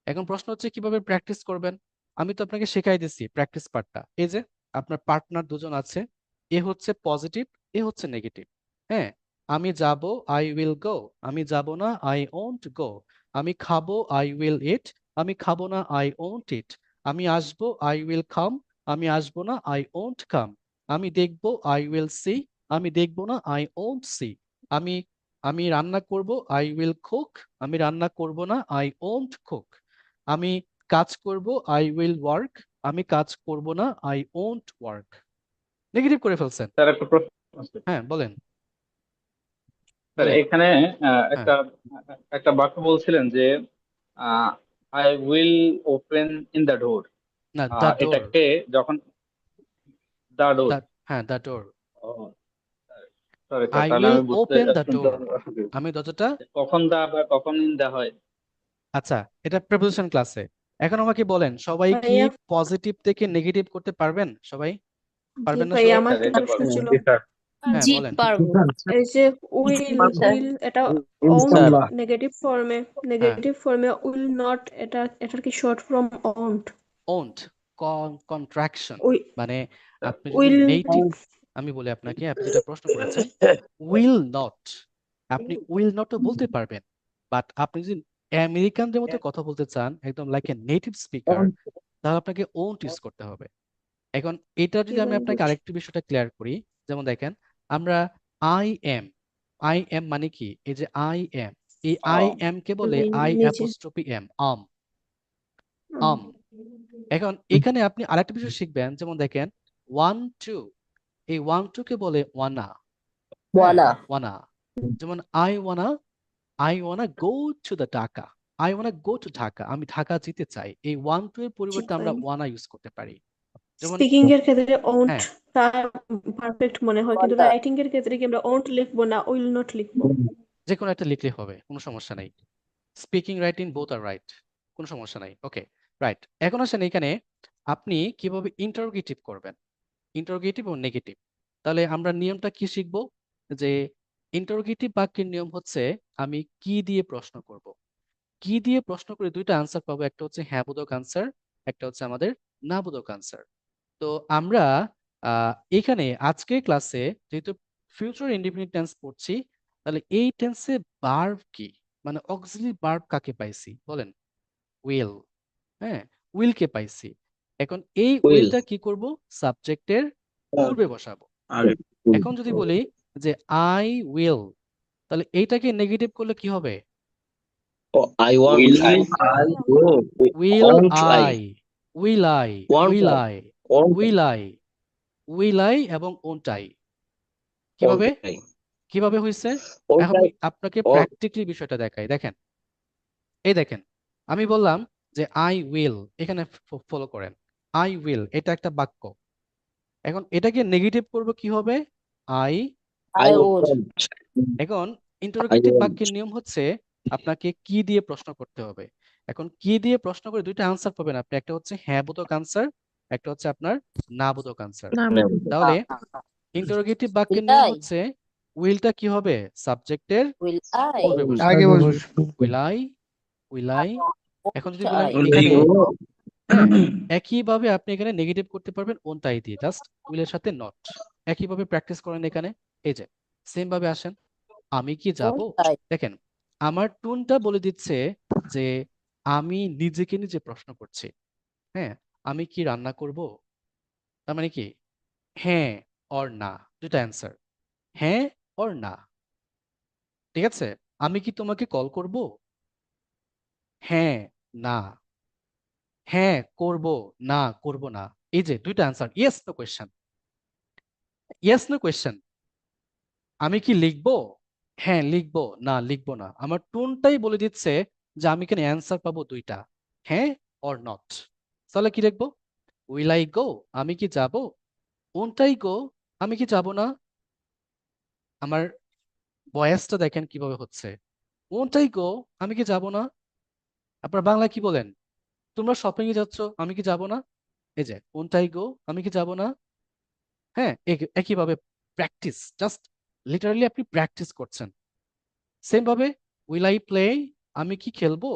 এখন প্রশ্ন হচ্ছে কিভাবে প্র্যাকটিস করবেন। আমি তো আপনাকে শেখাই দিচ্ছি প্র্যাকটিস পার্টটা। এই যে আপনার পার্টনার দুজন আছে, এ হচ্ছে পজিটিভ, এ হচ্ছে নেগেটিভ। হ্যাঁ, আমি যাব, আই উইল গো আমি যাব না, আই ওন্ট গো। আমি খাবো, আই উইল ইট আমি খাবো না, আই ওন্ট ইট। আমি আসবো, আই উইল কাম। আমি আসবো না, আই ওন্ট কাম। আমি দেখবো, আই উইল সি। আমি দেখবো না, আই ওন্ট সি। আমি আমি রান্না করব, আই উইল কুক। আমি রান্না করব না, আই ওন্ট কুক। আমি কাজ করব, আই উইল ওয়ার্ক। আমি কাজ করব না, আই ওন্ট ওয়ার্ক। নেগেটিভ করে ফেলছেন। স্যার একটা প্রশ্ন আছে। হ্যাঁ, বলেন স্যার বলেন। এখানে হ্যাঁ, একটা একটা বাক্য বলছিলেন যে I will open in the door, না, দ্য ডোর। এটাকে যখন দ্য ডোর, দ্য হ্যাঁ, the door. Sorry sir, I তাহলে উইল আমি বুঝতে ওপেন দ্য শুনতে ডোর। আমি দরজাটা কখন দা বা কখন ইন দা হয়। আচ্ছা, এটা প্রিপোজিশন ক্লাসে। এখন আমাকে বলেন, সবাই কি ভাইয়া, পজিটিভ থেকে নেগেটিভ করতে পারবেন? সবাই জি পারবেন না ভাইয়া, সবাই? আমার স্যার একটা এটা প্রশ্ন পারবো। ছিল। জি স্যার। হ্যাঁ, জি বলেন। পারবো। এই যে উইল স্যার উইল এটা অন্ট ইনশাল্লাহ নেগেটিভ ফর্মে, হ্যাঁ, উইল নট, এটার কি short form won't? Won't contraction. We মানে আপনি যদি উইল নেটিভ, আমি বলি আপনাকে, আপনি যেটা প্রশ্ন করেছেন উইল নট, আপনি উইল নটও বলতে পারবেন, বাট আপনি যদি আমেরিকানদের মতো কথা বলতে চান একদম লাইক এ নেটিভ স্পিকার, তাহলে আপনাকে ওন্ট ইউজ করতে হবে। এখন এটা জি যদি আমি ভাই, আপনাকে বুঝছি। আরেকটু বিষয়টা ক্লিয়ার করি, যেমন দেখেন, আমরা আই এম, আই এম মানে কি? এই যে আই এম, এই আই এম কে বলে আমি আই নিজে অ্যাপোস্ট্রোফি এম, আম। আম, আম। এখন এখানে আপনি আরেকটা বিষয় শিখবেন, যেমন দেখেন ওয়ান টু, এই ওয়ান টু কে বলে ওয়ানা। হ্যাঁ, ওয়ানা ওয়ানা। যেমন I wanna go to the Dhaka. I wanna go to Dhaka, আমি ঢাকা যেতে চাই। এই ওয়ান টু এর জি পরিবর্তে আমরা ভাই। ওয়ানা ইউজ করতে পারি। যেমন স্পিকিং এর ক্ষেত্রে অন্ট হ্যাঁ, তা পারফেক্ট মনে হয়, কিন্তু ওয়ানা রাইটিং এর ক্ষেত্রে কি আমরা অন্ট লিখবো না উইল নট লিখবো? যে কোনো একটা লিখলে হবে, কোনো সমস্যা নাই। Speaking writing both are right, কোনো সমস্যা নাই। ওকে, রাইট। এখন আসেন এখানে আপনি কিভাবে ইন্টারোগেটিভ করবেন, ইন্টারোগেটিভ ও নেগেটিভ। তাহলে আমরা নিয়মটা কি শিখবো, যে ইন্টারোগেটিভ বাক্যের নিয়ম হচ্ছে আমি কি দিয়ে প্রশ্ন করব। কি দিয়ে প্রশ্ন করে দুইটা আনসার পাবো, একটা হচ্ছে হ্যাঁ বোধক আনসার, একটা হচ্ছে আমাদের না বোধক আনসার। তো আমরা এখানে আজকের ক্লাসে যেহেতু ফিউচার ইনডিফিনিট টেন্স পড়ছি, তাহলে এই টেন্সে ভার্ব কি, মানে অক্সিলারি ভার্ব কাকে পাইছি বলেন? উইল। হ্যাঁ, উইল কে পাইছি। এখন এই উইল উইলটা কি করব? সাবজেক্টের পূর্বে বসাবো। আগে এখন যদি বলি যে আই উইল, তাহলে এইটাকে নেগেটিভ করলে কি হবে? I want will I, I go will want I I, will I, want will I I, want will I, will I এবং ওন্ট আই। ওয়ান্ট কিভাবে আই কিভাবে হয়েছে? ওয়ান্ট এখন আই আমি আপনাকে প্র্যাকটিক্যালি বিষয়টা দেখাই। দেখেন, এই দেখেন, আমি বললাম যে আই উইল, এখানে ফলো করেন, আই উইল এটা একটা বাক্য। এখন এটাকে নেগেটিভ করব কি হবে? I I won't. ওয়ান্ট এখন আই ইন্টারোগেটিভ ওয়ান্ট বাক্যের নিয়ম হচ্ছে আপনাকে কি দিয়ে প্রশ্ন করতে হবে। এখন কি দিয়ে প্রশ্ন করে দুইটা আনসার পাবেন আপনি, একটা হচ্ছে হ্যাঁ বোধক আনসার, একটা হচ্ছে আপনার না বোধক আনসার। তাহলে ইন্টারোগেটিভ বাক্যের Will নিয়ম I? হচ্ছে উইলটা কি হবে? সাবজেক্টের Will পূর্বে I? বসবে। আগে বসবে। Will I, will I. এখন যদি বলেন I? এখানে, হ্যাঁ, একইভাবে আপনি এখানে নেগেটিভ করতে পারবেন ওনটাই দিয়ে, জাস্ট উইলের সাথে নট। একইভাবে প্র্যাকটিস করেন এখানে। এই যে সেম ভাবে আসেন, আমি কি যাব? Won't I? দেখেন, আমার টোনটা বলে দিচ্ছে যে আমি নিজেকে নিজে প্রশ্ন করছি। হ্যাঁ, আমি কি রান্না করব? তার মানে কি হ্যাঁ অর না, দুটা অ্যান্সার, হ্যাঁ অর না। ঠিক আছে, আমি কি তোমাকে কল করব? হ্যাঁ, না। হ্যাঁ করব, না করব না। এই যে দুইটা answer, yes no question, yes no question. আমি কি লিখবো? হ্যাঁ লিখবো, না লিখবো না। আমার টোনটাই বলে দিচ্ছে যে আমি এখানে অ্যান্সার পাবো দুইটা, হ্যাঁ অর নট। তাহলে কি লিখবো? উইল আই গো, আমি কি যাব? ওন্ট আই গো, আমি কি যাব না। আমার ভয়েসটা দেখেন কিভাবে হচ্ছে, ওন্ট আই গো, আমি কি যাব না। আপনার বাংলা কি বলেন? তোমরা শপিং এ যাচ্ছ, আমি কি যাব না। এই যে ওন্ট আই গো, আমি কি যাব না। হ্যাঁ, একইভাবে প্র্যাকটিস, জাস্ট লিটারালি আপনি প্র্যাকটিস করছেন। সেম ভাবে উইল আই প্লে, আমি কি খেলবো?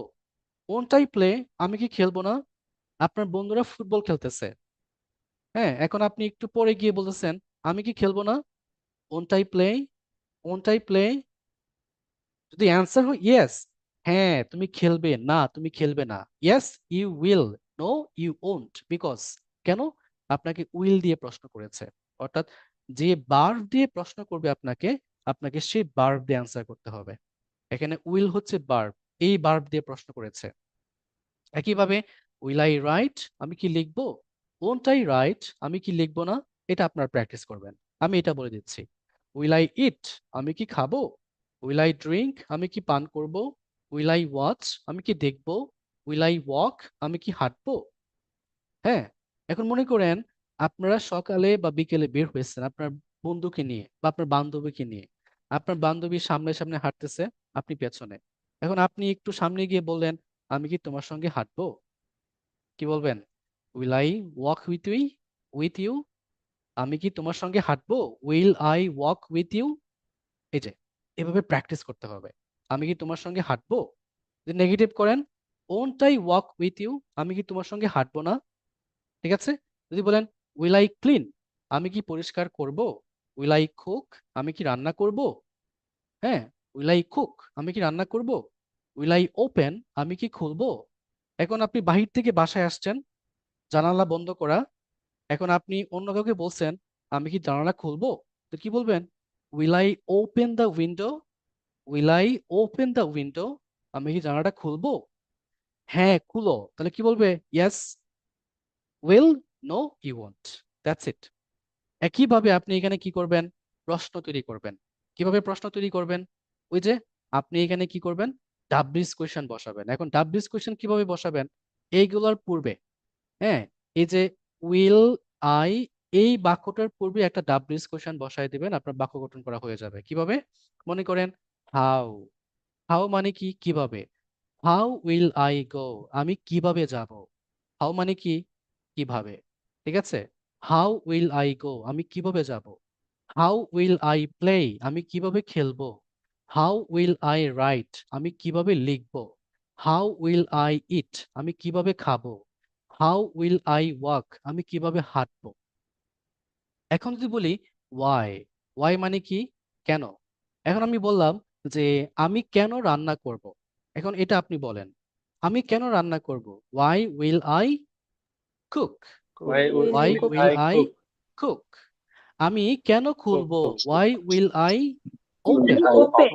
ওন্ট আই প্লে, আমি কি খেলবো না। আপনার বন্ধুরা ফুটবল খেলতেছে, হ্যাঁ, এখন আপনি একটু পরে গিয়ে বলতেছেন আমি কি খেলবো না। Won't I play, won't I play. যদি অ্যান্সার হয় ইয়েস, হ্যাঁ তুমি খেলবে, না তুমি খেলবে না, yes you will, no you won't, because কেন আপনাকে উইল দিয়ে প্রশ্ন করেছে, অর্থাৎ যে ভার্ব দিয়ে প্রশ্ন করবে আপনাকে আপনাকে সেই ভার্ব দিয়ে অ্যান্সার করতে হবে। এখানে উইল হচ্ছে ভার্ব, এই ভার্ব দিয়ে প্রশ্ন করেছে। একইভাবে উইল আই রাইট, আমি কি লিখবো, ওন্ট আই রাইট, আমি কি লিখবো না, এটা আপনারা প্র্যাকটিস করবেন। আমি এটা বলে দিচ্ছি, উইল আই ইট, আমি কি খাবো, উইল আই ড্রিঙ্ক, আমি কি পান করব, উইল আই ওয়াচ, আমি কি দেখবো, উইল আই ওয়াক, আমি কি হাঁটবো। হ্যাঁ, এখন মনে করেন আপনারা সকালে বা বিকেলে বের হয়েছেন আপনার বন্ধুকে নিয়ে বা আপনার বান্ধবীকে নিয়ে, আপনার বান্ধবী সামনে সামনে হাঁটতেছে, আপনি পেছনে। এখন আপনি একটু সামনে গিয়ে বললেন, আমি কি তোমার সঙ্গে হাঁটবো, কি বলবেন, will I walk with you, আমি কি তোমার সঙ্গে হাঁটবো, will I walk with you. এই যে এভাবে প্র্যাকটিস করতে হবে, আমি কি তোমার সঙ্গে হাঁটবো। যদি নেগেটিভ করেন, won't I walk with you, আমি কি তোমার সঙ্গে হাঁটবো না। ঠিক আছে, যদি বলেন উইল আই ক্লিন, আমি কি পরিষ্কার করব, উইল আই কুক, আমি কি রান্না করব। হ্যাঁ, উইল আই কুক, আমি কি রান্না করব, উইল আই ওপেন, আমি কি খুলবো। এখন আপনি বাহির থেকে বাসায় আসছেন, জানালা বন্ধ করা, এখন আপনি অন্য কাউকে বলছেন আমি কি জানালা খুলবো, তো কি বলবেন, will I open the window, will I open the window, আমি কি জানালাটা খুলবো। হ্যাঁ খুলো, তাহলে কি বলবে, yes will, no you won't, that's it. একইভাবে আপনি এখানে কি করবেন, প্রশ্ন তৈরি করবেন। কিভাবে প্রশ্ন তৈরি করবেন, ওই যে আপনি এখানে কি করবেন, ডাব্লিউএস কোয়েশ্চেন বসাবেন। এখন ডাব্লিউএস কোয়েশ্চেন কিভাবে বসাবেন, এইগুলোর পূর্বে, হ্যাঁ, এই যে উইল আই, এই বাক্যটার পূর্বে একটা ডাব্লিউএস কোয়েশ্চেন বসায় দিবেন, আপনার বাক্য গঠন করা হয়ে যাবে। কিভাবে, মনে করেন হাউ, হাউ মানে কি, কিভাবে, হাউ উইল আই গো, আমি কিভাবে যাব। হাউ মানে কি, কিভাবে। ঠিক আছে, হাউ উইল আই গো, আমি কিভাবে যাব। হাউ উইল আই প্লে, আমি কিভাবে খেলবো। হাউ উইল আই রাইট, আমি কিভাবে লিখবো। হাউ উইল আই ইট, আমি কিভাবে খাবো। হাউ উইল আই ওয়াক, আমি কিভাবে হাঁটবো। এখন যদি বলি ওয়াই, ওয়াই মানে কি, কেন। এখন আমি বললাম যে আমি কেন রান্না করব, এখন এটা আপনি বলেন, আমি কেন রান্না করব, why will I cook, Why Will why cook. Will I I cook? Cook. আমি কেন খুলবো, Cook. Why will I open. Open.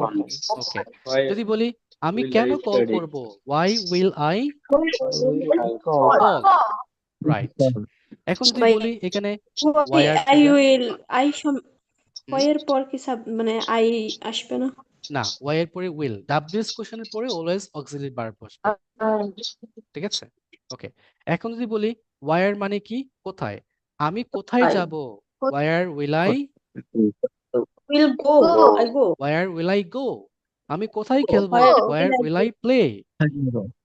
Okay, Why যদি বলি আমি will কেন I কল study? করব, why will I Call. Call, right. এখন যদি Why বলি এখানে ওয়ার I দিবেন, will I সম হুম, why এর পর কি সাব মানে I আসবে না? না ওয়াই এর পরে উইল, ডাব্লিউএস কোশ্চেনের পরে অলওয়েজ অক্সিলারি ভার্ব বসবে। ঠিক আছে, ওকে। এখন যদি বলি ওয়ার মানে কি, কোথায়, আমি কোথায় যাব, where will I, Will go. I go. Where will I go, আমি কোথায় খেলবো, Where where will I will go? I play.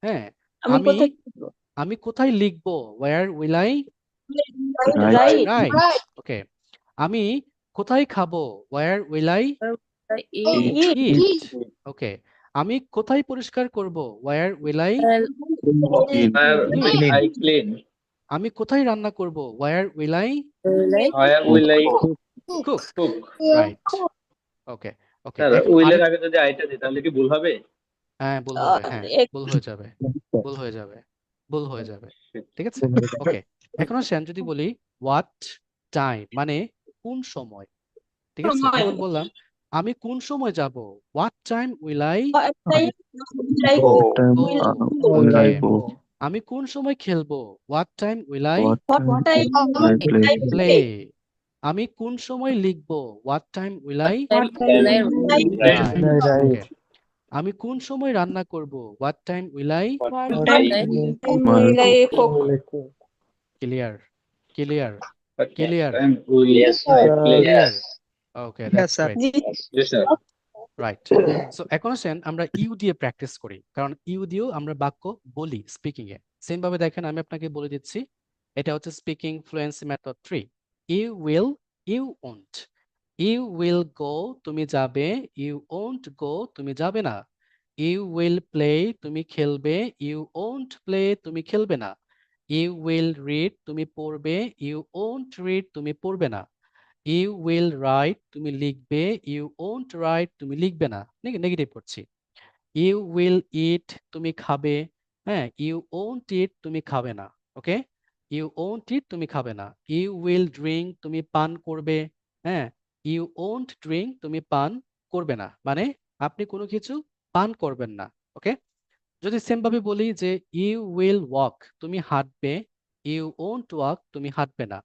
হ্যাঁ, আমি আমি কোথায় আমি কোথায় লিখবো, where will I write write. Okay, আমি কোথায় খাবো, where will I eat eat. Okay, আমি কোথায় পরিষ্কার করব, where will I Where will I clean? আমি কোথায় রান্না করব, where will I Where will I cook, cook? Right. Okay, okay, sir এখন উইলের আরেক, আগে যদি আইটা দিই তাহলে কি ভুল হবে? হ্যাঁ ভুল হবে, হ্যাঁ ভুল হয়ে যাবে, ভুল হয়ে যাবে, ভুল হয়ে যাবে। ঠিক আছে, ওকে। এখন আসেন যদি বলি হোয়াট টাইম মানে কোন সময়। ঠিক আছে, সময় এখন বললাম আমি কোন সময় যাব, what time will I I গো। will I ওকে, আমি কোন সময় খেলবো, what time will I what I play. আমি কোন সময় লিখবো, what time will I write. Okay, আমি কোন সময় রান্না করব, what time will I will I cook? Clear, clear, What clear, time will I play? Clear. Okay, that's sir. Great, Yes, sir. Right. So এখন আসেন আমরা ইউ দিয়ে প্র্যাকটিস করি, কারণ ইউ দিয়েও আমরা বাক্য বলি স্পিকিং এ। সেম ভাবে দেখেন আমি আপনাকে বলে দিচ্ছি, এটা হচ্ছে speaking fluency method 3। You will, you won't. You will go, তুমি যাবে। ইউ ওন্ট গো, তুমি যাবে না। ইউ উইল প্লে, তুমি খেলবে। ইউ ওন্ট প্লে, তুমি খেলবে না। ইউ উইল রিড, তুমি পড়বে। ইউ ওন্ট রিড, তুমি পড়বে না। ইউ উইল রাইট, তুমি লিখবে। ইউ ওন্ট রাইট, তুমি লিখবে না। নেগেটিভ করছি। ইউ উইল ইট, তুমি খাবে। হ্যাঁ, ইউ ওন্ট ইট, তুমি খাবে না। ওকে, ইউ ওন্ট ইট তুমি খাবে না, ইউ উইল ড্রিঙ্ক তুমি পান করবে, হ্যাঁ, ইউ ওন্ট ড্রিঙ্ক তুমি পান করবে না, মানে আপনি কোনো কিছু পান করবেন না। ওকে, যদি সেম ভাবে বলি যে ইউ উইল ওয়াক তুমি হাঁটবে, ইউ ওন্ট ওয়াক তুমি হাঁটবে না,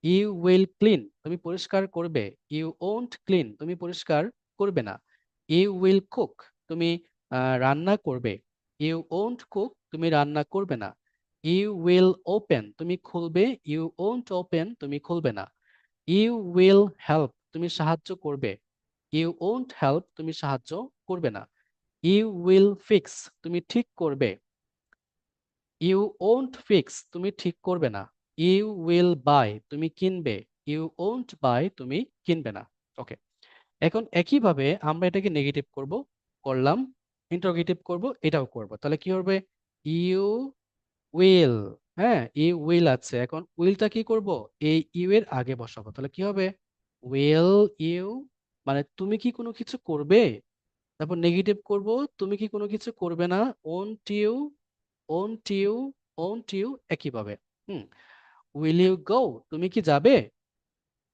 ইউ উইল ক্লিন তুমি পরিষ্কার করবে, ইউ ওন্ট ক্লিন তুমি পরিষ্কার করবে না, ইউ উইল কুক তুমি রান্না করবে, ইউ ওন্ট কুক তুমি রান্না করবে না, ইউ উইল ওপেন তুমি খুলবে, ইউ ওন্ট ওপেন তুমি খুলবে না, ইউ উইল হেল্প তুমি সাহায্য করবে, ইউ ওন্ট হেল্প তুমি সাহায্য করবে না, ইউ উইল ফিক্স তুমি ঠিক করবে, ইউ ওন্ট ফিক্স তুমি ঠিক করবে না, ইউ উইল বাই তুমি কিনবে, ইউ ওন্ট বাই তুমি কিনবে না। ওকে, এখন একইভাবে আমরা এটাকে নেগেটিভ করব, করলাম, ইন্টারোগেটিভ করব, এটাও করব, তাহলে কি হবে, ইউ উইল, হ্যাঁ ইউ উইল আছে, এখন উইলটা কি করব, এই ইউ এর আগে বসাবো, তাহলে কি হবে, উইল ইউ, মানে তুমি কি কোনো কিছু করবে, তারপর নেগেটিভ করব, তুমি কি কোনো কিছু করবে না, won't you, won't you, won't you, একইভাবে। হুম, উইল ইউ গো তুমি কি যাবে,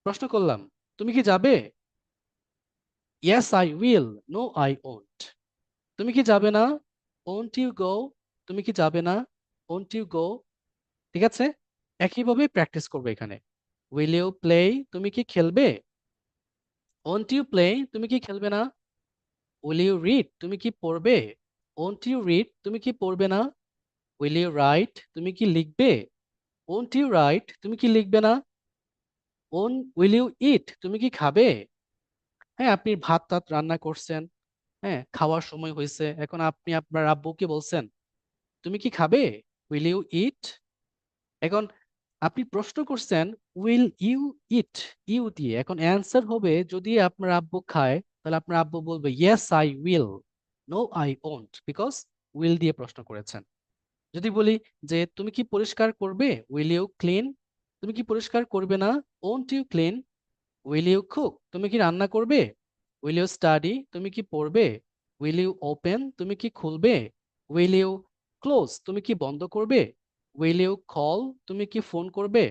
প্রশ্ন করলাম, তুমি কি যাবে, yes I will, no I won't, তুমি কি যাবে না, ওন্ট ইউ গো, তুমি কি যাবে না, ওন্ট ইউ গো, ঠিক আছে, একইভাবে প্র্যাকটিস করবে এখানে। উইল ইউ প্লে তুমি কি খেলবে, ওন্ট ইউ প্লে তুমি কি খেলবে না, উইল ইউ রিড তুমি কি পড়বে, ওন্ট ইউ রিড তুমি কি পড়বে না, উইল ইউ রাইট তুমি কি লিখবে, ওন্ট ইউ রাইট তুমি কি লিখবে না, উইল ইউ ইট তুমি কি খাবে, হ্যাঁ আপনি ভাত টাত রান্না করছেন, হ্যাঁ খাওয়ার সময় হয়েছে, এখন আপনি আপনার আব্বুকে বলছেন তুমি কি খাবে, উইল ইউ ইট, এখন আপনি প্রশ্ন করছেন উইল ইউ ইট, ইউ দিয়ে, এখন অ্যান্সার হবে যদি আপনার আব্বু খায় তাহলে আপনার আব্বু বলবে yes I will, no I won't, because will দিয়ে প্রশ্ন করেছেন। যদি বলি যে তুমি কি পরিষ্কার করবে, উইল ইউ ক্লিন তুমি কি পরিষ্কার করবে না, won't you clean, will you cook তুমি কি রান্না করবে, উইল ইউ স্টাডি তুমি কি পড়বে, উইল ইউ ওপেন তুমি কি খুলবে, উইল ইউ ক্লোজ তুমি কি বন্ধ করবে, উইল ইউ কল তুমি কি ফোন করবে।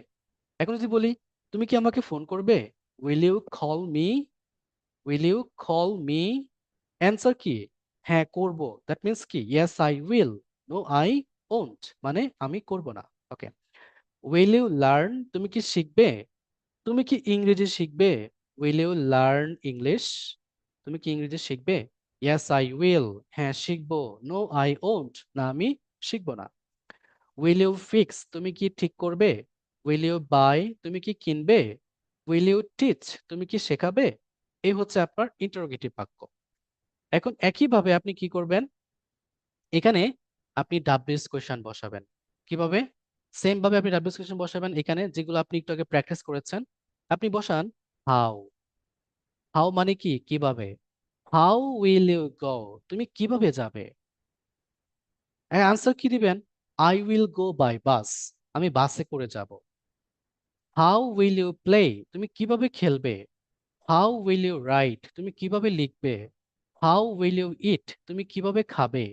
এখন যদি বলি তুমি কি আমাকে ফোন করবে, will you call me, will you call me, answer কি, হ্যাঁ করব, দ্যাট মিন্স কি, yes I will, no I won't, মানে আমি করব না। ওকে, উইল ইউ লার্ন তুমি কি শিখবে, তুমি কি ইংরেজি শিখবে, উইল ইউ লার্ন ইংলিশ তুমি কি ইংরেজি শিখবে, ইয়েস আই উইল হ্যাঁ শিখবো, নো আই ওন্ট না আমি শিখবো না, উইল ইউ ফিক্স তুমি কি ঠিক করবে, উইল ইউ বাই তুমি কি কিনবে, উইল ইউ টিচ তুমি কি শেখাবে। এই হচ্ছে আপনার ইন্টারোগেটিভ বাক্য। এখন একইভাবে আপনি কি করবেন, এখানে আপনি ডাব্লিউএস কোয়েশ্চন বসাবেন, কিভাবে, সেম ভাবে আপনি ডাব্লিউএস কোয়েশ্চন বসাবেন, এখানে যেগুলো আপনি একটু আগে প্র্যাকটিস করেছেন, আপনি বসান হাউ, হাউ মানে কি কিভাবে, হাউ উইল ইউ গো তুমি কিভাবে যাবে, আনসার কি দিবেন, I will go by bus আমি বাসে করে যাব, হাউ উইল ইউ প্লে তুমি কিভাবে খেলবে, হাউ উইল ইউ রাইট তুমি কিভাবে লিখবে, হাউ উইল ইউ ইট তুমি কিভাবে খাবে,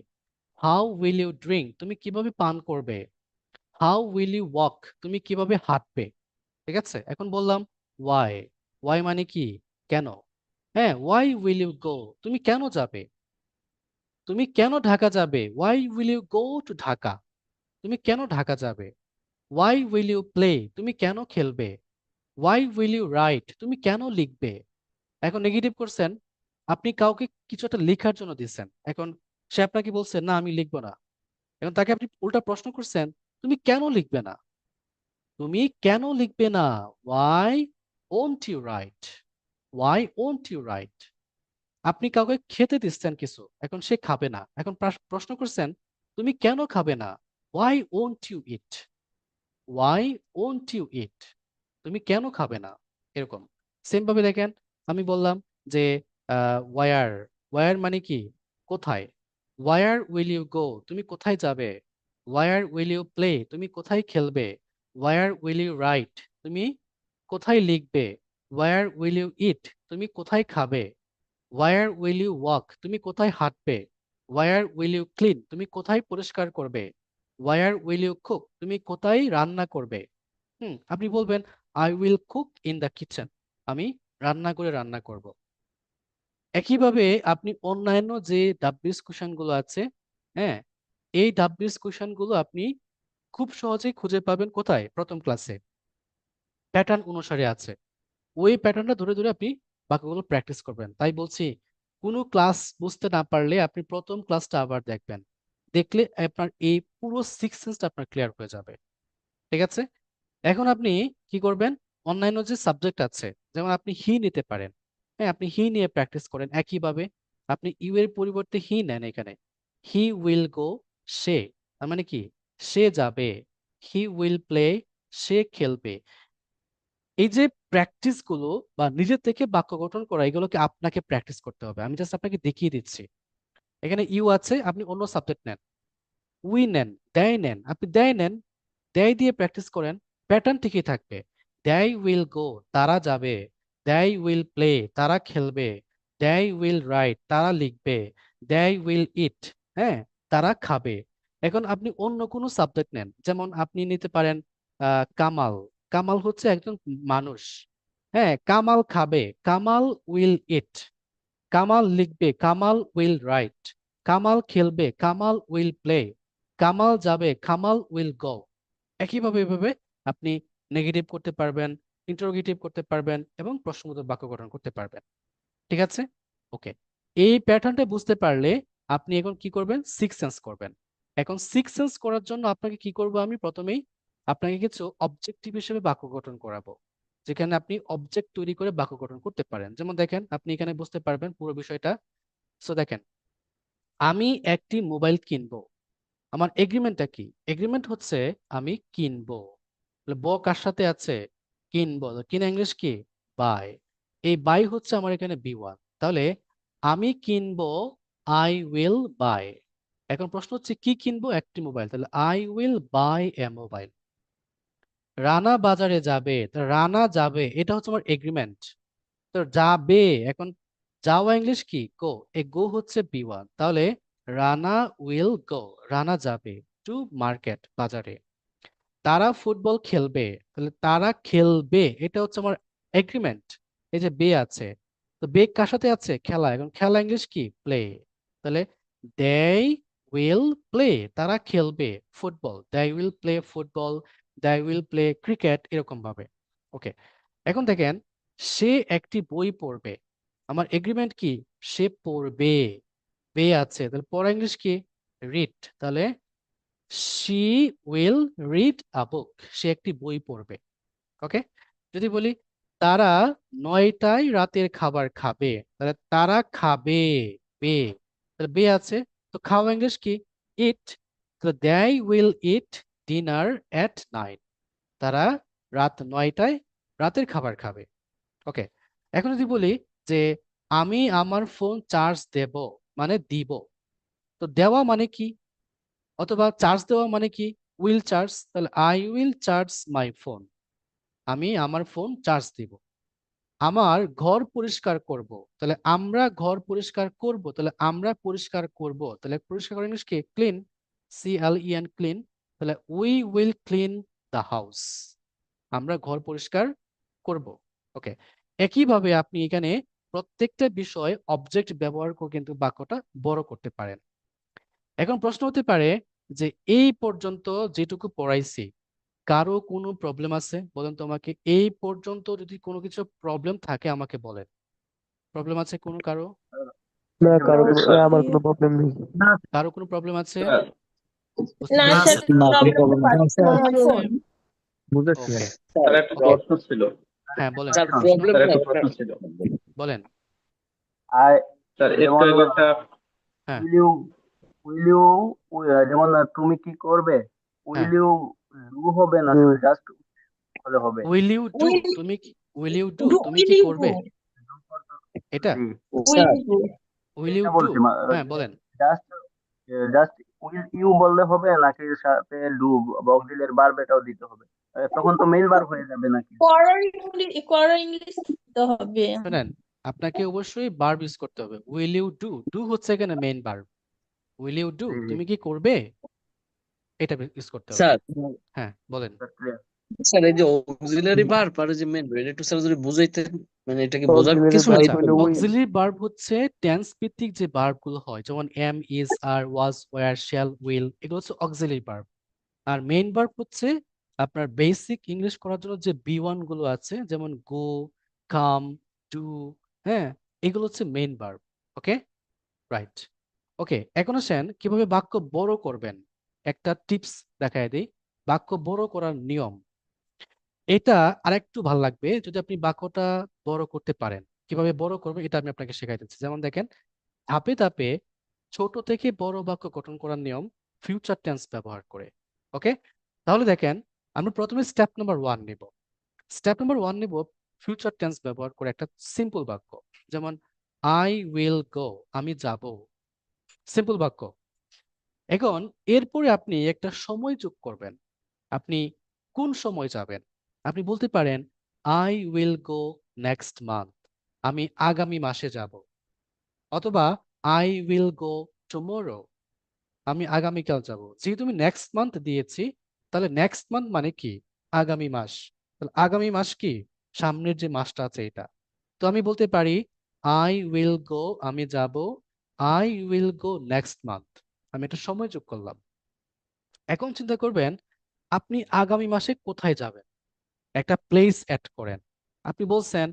হাউ উইল ইউ ড্রিঙ্ক তুমি কিভাবে পান করবে, হাউ উইল ইউ ওয়াক তুমি কিভাবে হাঁটবে। ঠিক আছে, এখন বললাম ওয়াই, ওয়াই মানে কি কেন, হ্যাঁ ওয়াই উইল ইউ গো তুমি কেন যাবে, তুমি কেন ঢাকা যাবে, why will you go to Dhaka তুমি কেন ঢাকা যাবে, ওয়াই উইল ইউ প্লে তুমি কেন খেলবে, ওয়াই উইল ইউ রাইট তুমি কেন লিখবে। এখন নেগেটিভ করছেন, আপনি কাউকে কিছু একটা লেখার জন্য দিচ্ছেন, এখন সে আপনাকে বলছে না আমি লিখবো না, এখন তাকে আপনি উল্টা প্রশ্ন করছেন তুমি কেন লিখবে না, তুমি কেন লিখবে না, why won't you write, why won't you write. আপনি কাউকে খেতে দিচ্ছেন কিছু, এখন সে খাবে না, এখন প্রশ্ন করছেন তুমি কেন খাবে না, why won't you eat, why won't you eat তুমি কেন খাবে না, এরকম। সেম ভাবে দেখেন, আমি বললাম যে ওয়ার, ওয়ার মানে কি কোথায়, ওয়ার উইল ইউ গো তুমি কোথায় যাবে, ওয়ার উইল ইউ প্লে তুমি কোথায় খেলবে, ওয়ার উইল ইউ রাইট তুমি কোথায় লিখবে, ওয়ার উইল ইউ ইট তুমি কোথায় খাবে, ওয়ার উইল ইউ ওয়াক তুমি কোথায় হাঁটবে, ওয়ার উইল ইউ ক্লিন তুমি কোথায় পরিষ্কার করবে, ওয়ার উইল ইউ কুক, তুমি কোথায় রান্না করবে? আপনি বলবেন I will cook in the kitchen, আমি রান্না করে রান্না করব। একইভাবে আপনি অন্যান্য যে ডাব্লিউএস কোশ্চেন গুলো আছে, হ্যাঁ, এই ডাব্লিউএস কোশ্চেন গুলো আপনি খুব সহজেই খুঁজে পাবেন কোথায়? প্রথম ক্লাসে প্যাটার্ন অনুসারে আছে। ওই প্যাটার্নটা ধরে ধরে আপনি বাক্যগুলো প্র্যাকটিস করবেন। তাই বলছি, কোনো ক্লাস বুঝতে না পারলে আপনি প্রথম ক্লাসটা আবার দেখবেন, দেখলে আপনার এই পুরো সিক্স সেন্সটা আপনার ক্লিয়ার হয়ে যাবে। ঠিক আছে? এখন আপনি কি করবেন? অন্যান্য যে সাবজেক্ট আছে, যেমন আপনি হি নিতে পারেন। হ্যাঁ, আপনি হি নিয়ে প্র্যাকটিস করেন। একইভাবে আপনি ইউ এর পরিবর্তে হি নেন এখানে। হি উইল গো, সে, তার মানে কি? সে যাবে। হি উইল প্লে, সে খেলবে। এই যে প্র্যাকটিস গুলো বা নিজের থেকে বাক্য গঠন করা, এগুলোকে আপনাকে প্র্যাকটিস করতে হবে। আমি জাস্ট আপনাকে দেখিয়ে দিচ্ছি। এখানে ইউ আছে, আপনি অন্য সাবজেক্ট নেন। উই নেন, দেয় নেন, আপনি দেয় নেন, দেয় দিয়ে প্র্যাকটিস করেন, প্যাটার্ন ঠিকই থাকবে। দেয় উইল গো, তারা যাবে। দেয় উইল প্লে, তারা খেলবে। দেয় উইল রাইট, তারা লিখবে। দেয় উইল ইট, হ্যাঁ, তারা খাবে। এখন আপনি অন্য কোনো সাবজেক্ট নেন, যেমন আপনি নিতে পারেন কামাল। কামাল হচ্ছে একজন মানুষ। হ্যাঁ, কামাল খাবে, কামাল উইল ইট। কামাল লিখবে, কামাল উইল রাইট। কামাল খেলবে, কামাল উইল প্লে। কামাল যাবে, কামাল উইল গো। একইভাবে এভাবে আপনি নেগেটিভ করতে পারবেন, ইন্টারোগেটিভ করতে পারবেন এবং প্রশ্নবোধক বাক্য গঠন করতে পারবেন। ঠিক আছে? ওকে, এই প্যাটার্নটা বুঝতে পারলে আপনি এখন কি করবেন? সিক্স সেন্স করবেন। এখন সিক্স সেন্স করার জন্য আপনাকে কি করব? আমি প্রথমেই আপনাকে কিছু অবজেক্টিভ হিসেবে বাক্য গঠন করাবো, যেখানে আপনি অবজেক্ট তৈরি করে বাক্য গঠন করতে পারেন। যেমন দেখেন, আপনি এখানে বুঝতে পারবেন পুরো বিষয়টা। সো দেখেন, আমি একটি মোবাইল কিনবো। আমার এগ্রিমেন্টটা কি? এগ্রিমেন্ট হচ্ছে আমি কিনবো। তাহলে ব কার সাথে আছে? কিনবো। তো কিনা ইংলিশ কি? বাই। এই বাই হচ্ছে আমার এখানে বি ওয়ান। তাহলে আমি কিনবো, আই উইল বাই। এখন প্রশ্ন হচ্ছে কি কিনবো? একটি মোবাইল, তাহলে I will buy A mobile. Rana বাজারে যাবে, তাহলে রানা যাবে, এটা হচ্ছে আমার এগ্রিমেন্ট। তো যাবে, এখন যাওয়া ইংলিশ কি? গো। এ গো হচ্ছে বি ওয়ান। তাহলে রানা উইল গো, রানা যাবে টু মার্কেট, বাজারে। তারা ফুটবল খেলবে, তাহলে তারা খেলবে, এটা হচ্ছে আমার এগ্রিমেন্ট। এই যে বে আছে, তো বে কার সাথে আছে? খেলা। এখন খেলা ইংলিশ কি? প্লে। তাহলে দে উইল প্লে, তারা খেলবে football. They will play football, they will play cricket, এরকম ভাবে। ওকে, এখন দেখেন, সে একটি বই পড়বে। আমার এগ্রিমেন্ট কি? সে পড়বে। বে আছে, তাহলে পড়া ইংলিশ কি? রিড। তাহলে শি উইল রিড আ বুক, সে একটি বই পড়বে। ওকে, যদি বলি তারা 9টায় রাতের খাবার খাবে, তাহলে তারা খাবে। বে, তাহলে বে আছে, তো খাওয়া ইংলিশ কি? ইট। তো দে উইল ইট ডিনার এট 9, তারা রাত 9টায় রাতের খাবার খাবে। ওকে, এখন যদি বলি যে আমি আমার ফোন চার্জ দেব, মানে দিব। তো দেওয়া মানে কি? অথবা চার্জ দেওয়া মানে কি? Will charge. তাহলে I will charge my phone, আমি আমার ফোন চার্জ দিব। আমার ঘর পরিষ্কার করব, তাহলে আমরা ঘর পরিষ্কার করব, তাহলে আমরা পরিষ্কার করব, তাহলে পরিষ্কার করার ইংলিশ কি? ক্লিন। CLEN, clean. তাহলে we will clean the house, আমরা ঘর পরিষ্কার করব। ওকে, একইভাবে আপনি এখানে প্রত্যেকটা বিষয় অবজেক্ট ব্যবহার করে কিন্তু বাক্যটা বড় করতে পারেন। এখন প্রশ্ন হতে পারে যে এই পর্যন্ত যেটুকু পড়াইছি, কারো কোনো প্রবলেম আছে? বলেন তো আমাকে, এই পর্যন্ত যদি কোনো কিছু প্রবলেম থাকে আমাকে বলেন। প্রবলেম আছে কোনো কারো? না কারো স্যার, আমার কোনো প্রবলেম নেই। কারো কোনো প্রবলেম আছে? স্যার, বুঝতে না পেরেছেন? স্যার, প্রবলেম পাচ্ছি না আমার ফোন। বুঝেছি। ওকে, স্যার একটা ওকে, প্রশ্ন ছিল। হ্যাঁ বলেন স্যার প্রশ্ন প্রবলেম স্যার একটা প্রশ্ন ছিল। বলেন। আই স্যার একটু যেমন আগে একটা হ্যাঁ, উইল ইউ উইল ইউ যেমন তুমি কি করবে, হ্যাঁ, উইল ইউ ডু হবে না, জাস্ট হলে হবে। উইল ইউ ডু, উইল তুমি কি উইল ইউ ডু, ডু তুমি উইল কি ইউ ডু করবে? এটা জি, sir will do will you এটা ডু, বলছি। হ্যাঁ বলেন। জাস্ট জাস্ট উইল ইউ বললে হবে নাকি সাথে ডু বা অক্সিলিয়ারি ভার্ব এটাও দিতে হবে? তখন তো মেইন ভার্ব হয়ে যাবে নাকি? করার ইংলিশ দিতে হবে। শোনেন, আপনাকে অবশ্যই ভার্ব ইউজ করতে হবে। উইল ইউ ডু, ডু হচ্ছে এখানে main verb. Will you do, জি জি তুমি কি করবে? এটা ইউজ করতে হবে। স্যার হ্যাঁ, বলেন। ক্লিয়ার? স্যার এই যে অক্সিলারি ভার্ব আর যে মেন ভার্ব, এটা একটু স্যার যদি বুঝাইতেন, মানে এটা কি বোঝার অক্সিলারি কিছু নাই ভার্ব আচ্ছা, হইলো উইল। অক্সিলারি ভার্ব হচ্ছে টেন্স ভিত্তিক যে ভার্ব গুলো হয়, যেমন am, is, are, was, were, shall, will, এগুলো হচ্ছে অক্সিলারি ভার্ব। আর মেইন ভার্ব হচ্ছে আপনার বেসিক ইংলিশ করার জন্য যে বি1 গুলো আছে, যেমন গো, কাম, ডু, হ্যাঁ, এগুলো হচ্ছে মেইন ভার্ব। ওকে, রাইট। ওকে, এখন আসেন কিভাবে বাক্য বড় করবেন। একটা টিপস দেখায় দিই, বাক্য বড় করার নিয়ম। এটা আরেকটু ভালো লাগবে যদি আপনি বাক্যটা বড় করতে পারেন। কিভাবে বড় করবে এটা আমি আপনাকে শেখাই দিচ্ছি। যেমন দেখেন, ধাপে ধাপে ছোট থেকে বড় বাক্য গঠন করার নিয়ম ফিউচার টেন্স ব্যবহার করে। ওকে, তাহলে দেখেন, আমরা প্রথমে স্টেপ নাম্বার 1 নিব। স্টেপ নাম্বার 1 নিব ফিউচার টেন্স ব্যবহার করে একটা সিম্পল বাক্য, যেমন আই উইল গো, আমি যাব। সিম্পল বাক্য। এখন এরপরে আপনি একটা সময় যোগ করবেন। আপনি কোন সময় যাবেন? আপনি বলতে পারেন I will go next month, আমি আগামী মাসে যাব। অথবা আই উইল গো টুমোরো, আমি আগামীকাল যাব। যেহেতু আমি নেক্সট মান্থ দিয়েছি, তাহলে নেক্সট মান্থ মানে কি? আগামী মাস। তাহলে আগামী মাস কি? সামনের যে মাসটা আছে এটা। তো আমি বলতে পারি আই উইল গো, আমি যাব, I will go next month. আমি একটা সময় যোগ করলাম। এখন চিন্তা করবেন আপনি আগামী মাসে কোথায় যাবেন। একটা প্লেস অ্যাড করেন। আপনি বলছেন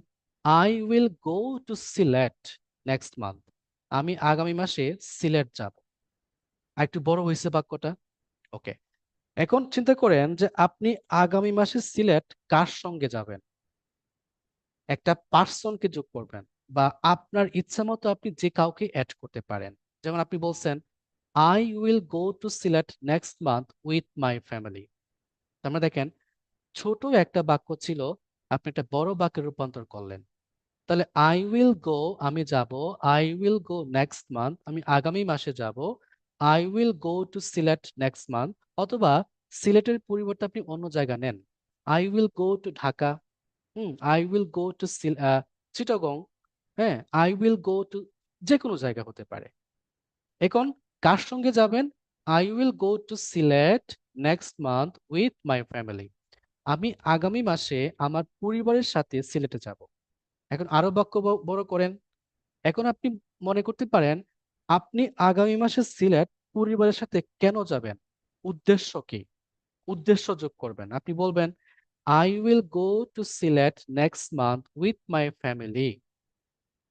I will go to Sylhet next month, আমি আগামী মাসে সিলেট যাব। আর একটু বড় হয়েছে বাক্যটা। ওকে, এখন চিন্তা করেন যে আপনি আগামী মাসে সিলেট কার সঙ্গে যাবেন। একটা পার্সনকে যোগ করবেন, বা আপনার ইচ্ছা মতো আপনি যে কাউকে অ্যাড করতে পারেন। যেমন আপনি বলছেন I will go to Sylhet next month with my family. আমরা দেখেন, ছোট একটা বাক্য ছিল, আপনি একটা বড় বাক্যে রূপান্তর করলেন। তাহলে আই উইল গো, আমি যাব, I will go next month, আমি আগামী মাসে যাব, I will go to Sylhet next month. অথবা সিলেটের পরিবর্তে আপনি অন্য জায়গা নেন, I will go to Dhaka, I will go two Chittagong, হ্যাঁ, আই উইল গো টু, যে কোনো জায়গা হতে পারে। এখন কার সঙ্গে যাবেন? I will go to Sylhet next month with my family, আমি আগামী মাসে আমার পরিবারের সাথে সিলেটে যাব। এখন আরো বাক্য বড় করেন। এখন আপনি মনে করতে পারেন আপনি আগামী মাসে সিলেট পরিবারের সাথে কেন যাবেন, উদ্দেশ্য কি? উদ্দেশ্য যোগ করবেন। আপনি বলবেন I will go to Sylhet next month with my family.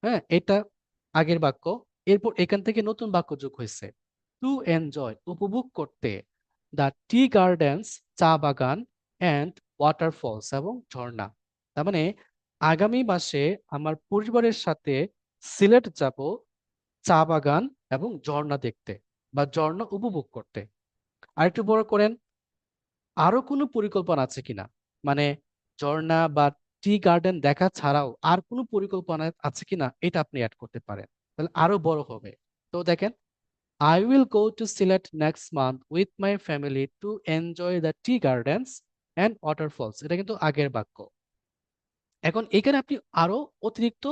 হ্যাঁ, এটা আগের বাক্য। এরপর এখান থেকে নতুন বাক্য যোগ হয়েছে, টু এনজয়, উপভোগ করতে, দ্য টি গার্ডেন্স, চা বাগান, অ্যান্ড ওয়াটারফলস, এবং ঝর্ণা। তার মানে আগামী মাসে আমার পরিবারের সাথে সিলেট যাব চা বাগান এবং ঝর্ণা দেখতে, বা ঝর্ণা উপভোগ করতে। আরেকটু বড় করেন, আরো কোনো পরিকল্পনা আছে কিনা, মানে ঝর্ণা বা টি গার্ডেন দেখা ছাড়াও আর কোনো পরিকল্পনা আছে কিনা, এটা আপনি অ্যাড করতে পারেন। তাহলে আরো বড় হবে। তো দেখেন, I will go to Sylhet next month with my family to enjoy the tea gardens and waterfalls. এটা কিন্তু আগের বাক্য। এখন এখানে আপনি আরো অতিরিক্ত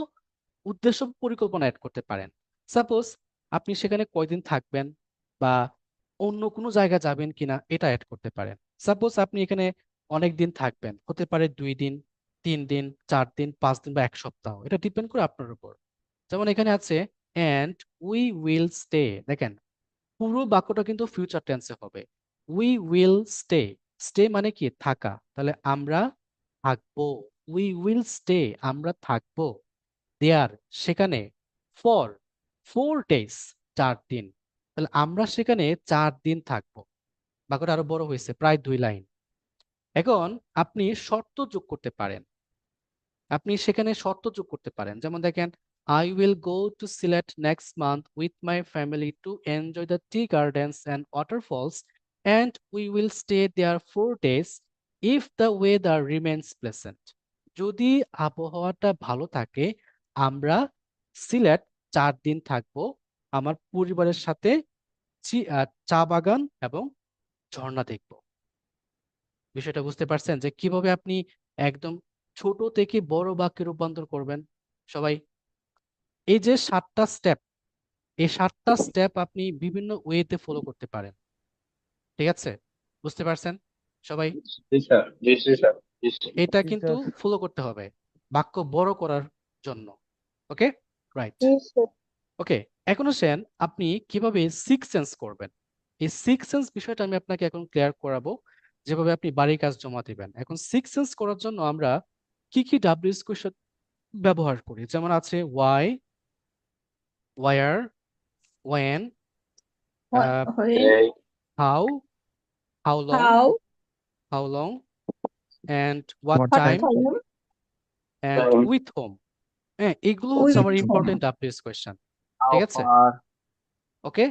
উদ্দেশ্য পরিকল্পনা অ্যাড করতে পারেন। সাপোজ আপনি সেখানে কয়দিন থাকবেন, বা অন্য কোনো জায়গা যাবেন কিনা, এটা অ্যাড করতে পারেন। সাপোজ আপনি এখানে অনেক দিন থাকবেন, হতে পারে 2 দিন, 3 দিন, 4 দিন, 5 দিন, বা 1 সপ্তাহ, এটা ডিপেন্ড করে আপনার উপর। যেমন এখানে আছে অ্যান্ড উই উইল স্টে। দেখেন, পুরো বাক্যটা কিন্তু ফিউচার টেন্সে হবে। উই উইল স্টে, স্টে মানে কি? থাকা। তাহলে আমরা থাকবো, উই উইল স্টে, আমরা থাকবো, দেয়ার, সেখানে, ফর 4 ডেজ, 4 দিন। তাহলে আমরা সেখানে 4 দিন থাকবো। বাক্যটা আরো বড় হয়েছে, প্রায় 2 লাইন। এখন আপনি শর্ত যোগ করতে পারেন। আপনি সেখানে শর্ত যোগ করতে পারেন, যেমন দেখেন, I will go to Sylhet next month with my family to enjoy the tea gardens and waterfalls, and we will stay there 4 days if the weather remains pleasant. যদি আবহাওয়াটা ভালো থাকে, আমরা সিলেট 4 দিন থাকবো আমার পরিবারের সাথে, চা বাগান এবং ঝর্ণা দেখবো। বিষয়টা বুঝতে পারছেন যে কিভাবে আপনি একদম ছোট থেকে বড় বাক্যে রূপান্তর করবেন? সবাই, এই যে 7টা স্টেপ, এই 7টা স্টেপ আপনি বিভিন্ন ওয়েতে ফলো করতে পারেন। ঠিক আছে? বুঝতে পারছেন সবাই? জি স্যার, জি স্যার, জি স্যার। এটা জি কিন্তু স্যার। ফলো করতে হবে বাক্য বড় করার জন্য। ওকে, রাইট। ওকে, এখন আসেন আপনি কিভাবে সিক্স সেন্স করবেন। এই সিক্স সেন্স বিষয়টা আমি আপনাকে এখন ক্লিয়ার করাবো, যেভাবে আপনি বাড়ির কাজ জমা দিবেন। এখন সিক্স সেন্স করার জন্য আমরা কি কি ডাব্লিউএস কোয়েশ্চেন ব্যবহার করি, যেমন আছে ওয়াই, ওয়ার, ওয়েন, এই how, how long, How? How long, and what What time, time? and Time. with whom। হ্যাঁ, এগুলো হচ্ছে আমার With ইম্পর্টেন্ট ডাব্লিউএস কোয়েশ্চেন। হাউ ঠিক আছে, ফার? ওকে,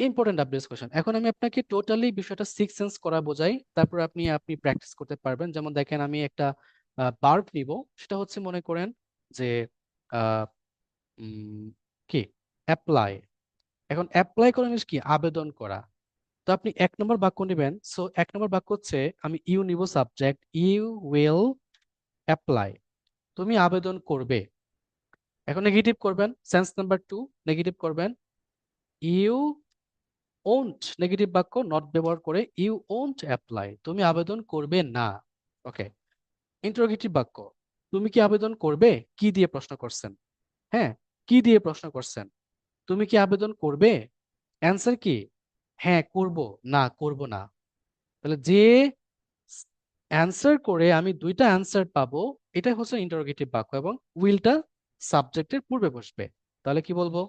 ইম্পর্টেন্ট ডাব্লিউএস কোয়েশ্চেন। এখন আমি আপনাকে টোটালি বিষয়টা সিক্স সেন্স করা বোঝাই, তারপর আপনি প্র্যাকটিস করতে পারবেন। যেমন দেখেন, আমি একটা ভার্ব নিব, সেটা হচ্ছে মনে করেন যে আহ, কি অ্যাপ্লাই। এখন অ্যাপ্লাই করার জিনিস কি, আবেদন করা। তো আপনি এক নম্বর বাক্য নেবেন। সো এক নম্বর বাক্য হচ্ছে আমি ইউ নিব সাবজেক্ট, ইউ উইল অ্যাপ্লাই, তুমি আবেদন করবে। এখন নেগেটিভ করবেন, সেন্স নাম্বার 2 নেগেটিভ করবেন, ইউ ওন্ট, নেগেটিভ বাক্য নট ব্যবহার করে ইউ ওন্ট অ্যাপ্লাই, তুমি আবেদন করবে না। ওকে, ইন্টারোগেটিভ বাক্য, তুমি কি আবেদন করবে, কি দিয়ে প্রশ্ন করছেন। হ্যাঁ, কি দিয়ে প্রশ্ন করছেন, তুমি কি আবেদন করবে, অ্যান্সার কি, হ্যাঁ করব, না করব না। তাহলে যে অ্যান্সার করে আমি দুইটা অ্যান্সার পাবো, এটা হচ্ছে ইন্টারোগেটিভ বাক্য, এবং উইলটা সাবজেক্টের পূর্বে বসবে। তাহলে কি বলবো,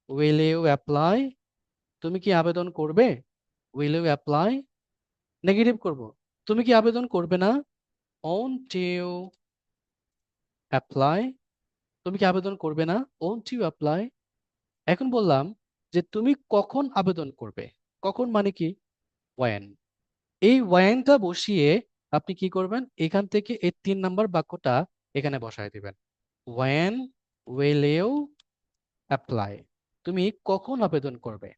উইল ইউ অ্যাপ্লাই, তুমি কি আবেদন করবে, উইল ইউ অ্যাপ্লাই। নেগেটিভ করব, তুমি কি আবেদন করবে না, ওন্ট ইউ অ্যাপ্লাই, তুমি কি আবেদন করবে না, ওন্ট ইউ অ্যাপ্লাই। এখন বললাম যে তুমি কখন আবেদন করবে, কখন মানে কি, ওয়েন। এই ওয়েনটা বসিয়ে আপনি কি করবেন, এখান থেকে এই 3 নাম্বার বাক্যটা এখানে বসায় দিবেন, ওয়েন উইল ইউ অ্যাপ্লাই, তুমি কখন আবেদন করবে।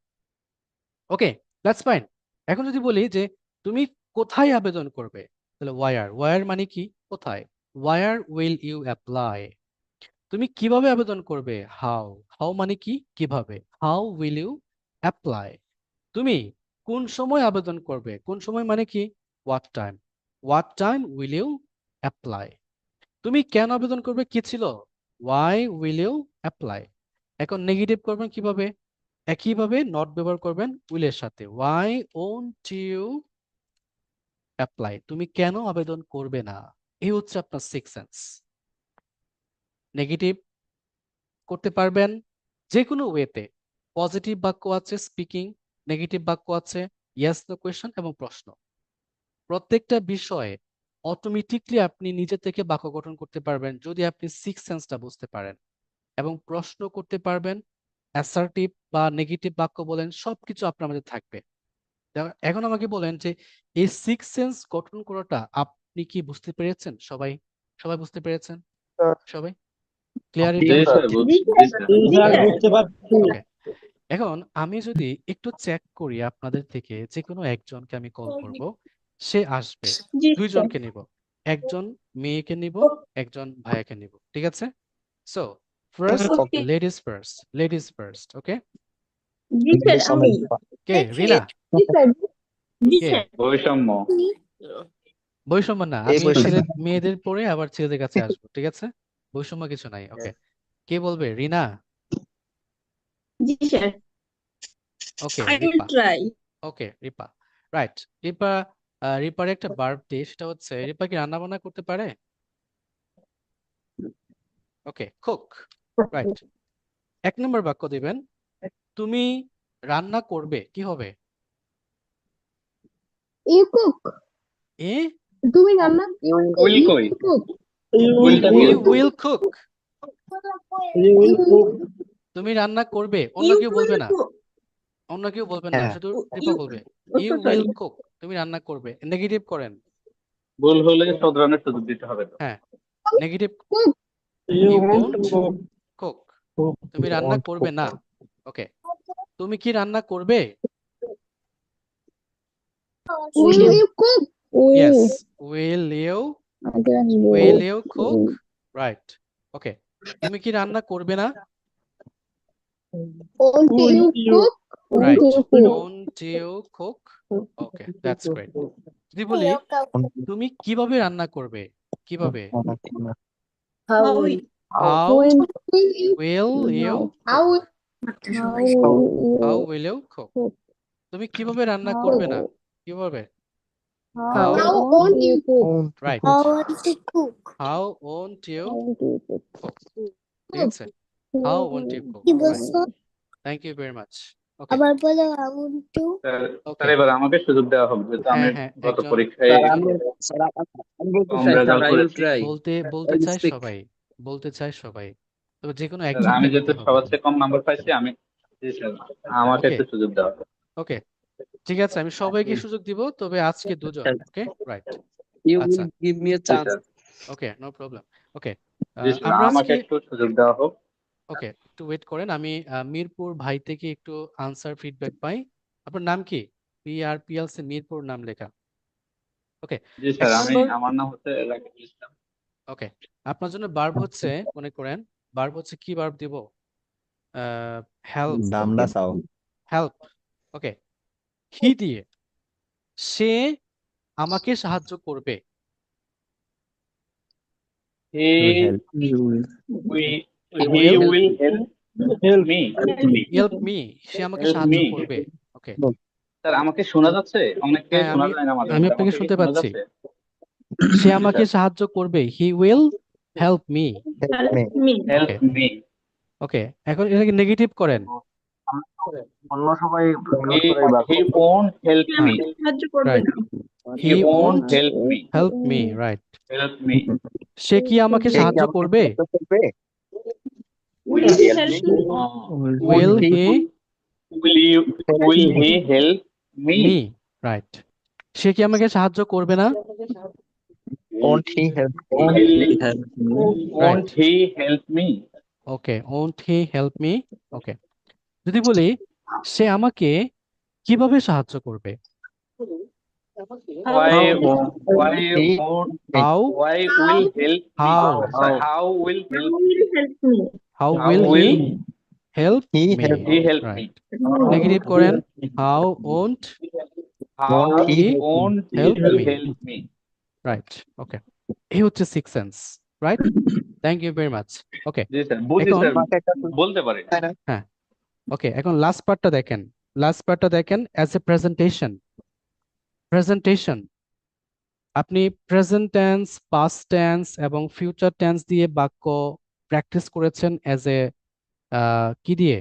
ওকে, দ্যাটস ফাইন। এখন যদি বলি যে তুমি কোথায় আবেদন করবে, তাহলে ওয়ার, ওয়ার মানে কি, কোথায়, ওয়ার উইল ইউ অ্যাপ্লাই। তুমি কিভাবে আবেদন করবে, হাউ, হাউ মানে কি, কিভাবে, হাউ উইল ইউ অ্যাপ্লাই। তুমি কোন সময় আবেদন করবে, কোন সময় মানে কি, what time will you apply. তুমি কেন আবেদন করবে, কি ছিল, ওয়াই উইল ইউ অ্যাপ্লাই। এখন নেগেটিভ করবেন কিভাবে, একইভাবে নট ব্যবহার করবেন উইলের সাথে, ওয়াই ওন্ট ইউ অ্যাপ্লাই, তুমি কেন আবেদন করবে না। এই হচ্ছে আপনার সিক্স সেন্স। নেগেটিভ করতে পারবেন যে কোনো ওয়েতে। পজিটিভ বাক্য আছে স্পিকিং, নেগেটিভ বাক্য আছে ইয়েস নো কোয়েশ্চেন এবং প্রশ্ন। প্রত্যেকটা বিষয়ে অটোমেটিকলি আপনি নিজে থেকে বাক্য গঠন করতে পারবেন যদি আপনি সিক্স সেন্সটা বুঝতে পারেন, এবং প্রশ্ন করতে পারবেন, অ্যাসার্টিভ বা নেগেটিভ বাক্য বলেন, সবকিছু আপনার মধ্যে থাকবে। এখন আমাকে বলেন যে এই সিক্স সেন্স গঠন করাটা আপনি কি বুঝতে পেরেছেন, সবাই, সবাই বুঝতে পেরেছেন, সবাই ক্লিয়ার জি এটা। স্যার, জি স্যার, বুঝছি স্যার। ওকে, এখন আমি যদি একটু চেক করি আপনাদের থেকে যে কোনো একজনকে আমি কল করব, সে আসবে, জি স্যার, দুইজনকে নিব, একজন মেয়েকে নিব, একজন ভাইয়াকে নিব, ঠিক আছে। So first okay, ladies first, ladies first. Okay, জি স্যার, আমি কে, রিনা, জি স্যার, জি কে, স্যার, বৈষম্য। বৈষম্য না, এই আমি বৈষম্য। মেয়েদের পরে আবার ছেলেদের কাছে আসবো, ঠিক আছে, বৈষম্য কিছু নাই। ওকে, কে বলবে, রিনা, জি sir, okay, I will Ripa, try. Okay Ripa, right. Ripa, রিপার একটা ভার্ব দিয়ে, সেটা হচ্ছে রিপা কি রান্না বান্না করতে পারে, ওকে, কুক, রাইট। এক নম্বর বাক্য দিবেন, তুমি রান্না করবে, কি হবে, You cook. এ, তুমি রান্না উইল you কই, cook. উইলটা উই কি, উইল কুক, You তুমি রান্না করবে, অন্য You কেউ বলবে will না, cook. অন্য কেউ বলবেন না, হ্যাঁ, শুধু রিপা You, বলবে, oh, you so will sorry. Cook, তুমি রান্না করবে। নেগেটিভ করেন, ভুল হলে শোধরানোর সুযোগ দিতে হবে তো। হ্যাঁ, negative, cook. You won't cook, তুমি রান্না করবে না। ওকে, তুমি কি রান্না করবে, Will you cook? Yes, will you, will you cook, right. Okay, তুমি কি রান্না করবে না, Won't you cook? রাইট, Won't you cook? Won't you cook? Okay, that's great. যদি বলি তুমি কিভাবে রান্না করবে? কিভাবে? How How Will will you how cook? How will will you cook? তুমি কিভাবে রান্না করবে না? কিভাবে? how How won't you cook? right? How won't you cook? How won't you cook? ঠিক আছে? How won't you cook? কি Right. বলছো? Thank you very much. Okay. আবার বলো how won't you? Sir Okay. এবার আমাকে সুযোগ দেওয়া হবে, যেহেতু আমি হ্যাঁ, গত একজন পরীক্ষায় স্যার আমি বলতে কম চাই স্যার রেজাল্ট আই উইল করেছি। ট্রাই বলতে I will চায় speak. সবাই। বলতে চায় সবাই। তবে যে কোনো স্যার একজনকে আমি দিতে যেহেতু হবে। সবার চেয়ে কম নাম্বার পাইছি, আমি জি স্যার আমাকে Okay. একটু সুযোগ দেওয়া হবে। ওকে, ঠিক আছে, আমি সবাইকে সুযোগ দিব, তবে আজকে দুজন। Okay, right. You আচ্ছা, will give me a জি chance. Sir, okay, no problem. Okay, জি স্যার আমরা আমাকে আজকে একটু সুযোগ দেওয়া হোক। ওকে, একটু ওয়েট করেন, আমি মিরপুর ভাই থেকে একটু আনসার ফিডব্যাক পাই। আপনার নাম কি? PRPLC মিরপুর নাম লেখা। ওকে, জি স্যার, 1 নম্বর। আমার নাম হচ্ছে রাকিবুল ইসলাম। ওকে, আপনার জন্য ভার্ব হচ্ছে, মনে করেন ভার্ব হচ্ছে, কি ভার্ব দিব? হেল্প। দামটা চাও হেল্প। ওকে, হি দিয়ে সে আমাকে সাহায্য করবে। He help you he will help me. Help me, সে আমাকে Help সাহায্য me. করবে। ওকে, স্যার আমাকে শোনা যাচ্ছে? অনেককে হ্যাঁ, শোনা যায় না মাঝে আমি মাঝে। আপনাকে আমাকে কি শুনতে শোনা পাচ্ছি। যাচ্ছে? সে আমাকে সাহায্য করবে, he will help me. help me me. Help me. ওকে, এখন এটাকে নেগেটিভ করেন। অন্য সবাই মিউট He করে বাক্য he won't help me. সাহায্য করবে রাইট, না। হি He won't won't help me. Help me, right. Help me. সে কি আমাকে সে কি সাহায্য আমাকে করবে? সাহায্য করবে? Will he help me? Will he Will he help me? Me, right. সে কি আমাকে সাহায্য করবে না? won't he help Won't he help me? Okay, won't he help me. Okay, যদি বলি সে আমাকে কিভাবে সাহায্য করবে? Why he won't how why will help me? How? How will help How will he help me? How How will he will help he me, help he help me? Right. Negative করেন, how won't How Won't he won't he help me? help me? Right. Okay, এই হচ্ছে six sense, right. Thank you very much. Okay, জি স্যার, বুঝি এখন- স্যার, আমাকে একটা বলতে পারি। ওকে, এখন লাস্ট পার্টটা দেখেন। লাস্ট পার্টটা দেখেন, অ্যাজ এ প্রেজেন্টেশন। প্রেজেন্টেশন, আপনি প্রেজেন্ট টেন্স, পাস্ট টেন্স এবং ফিউচার টেন্স দিয়ে বাক্য প্র্যাকটিস করেছেন অ্যাজ এ কি দিয়ে?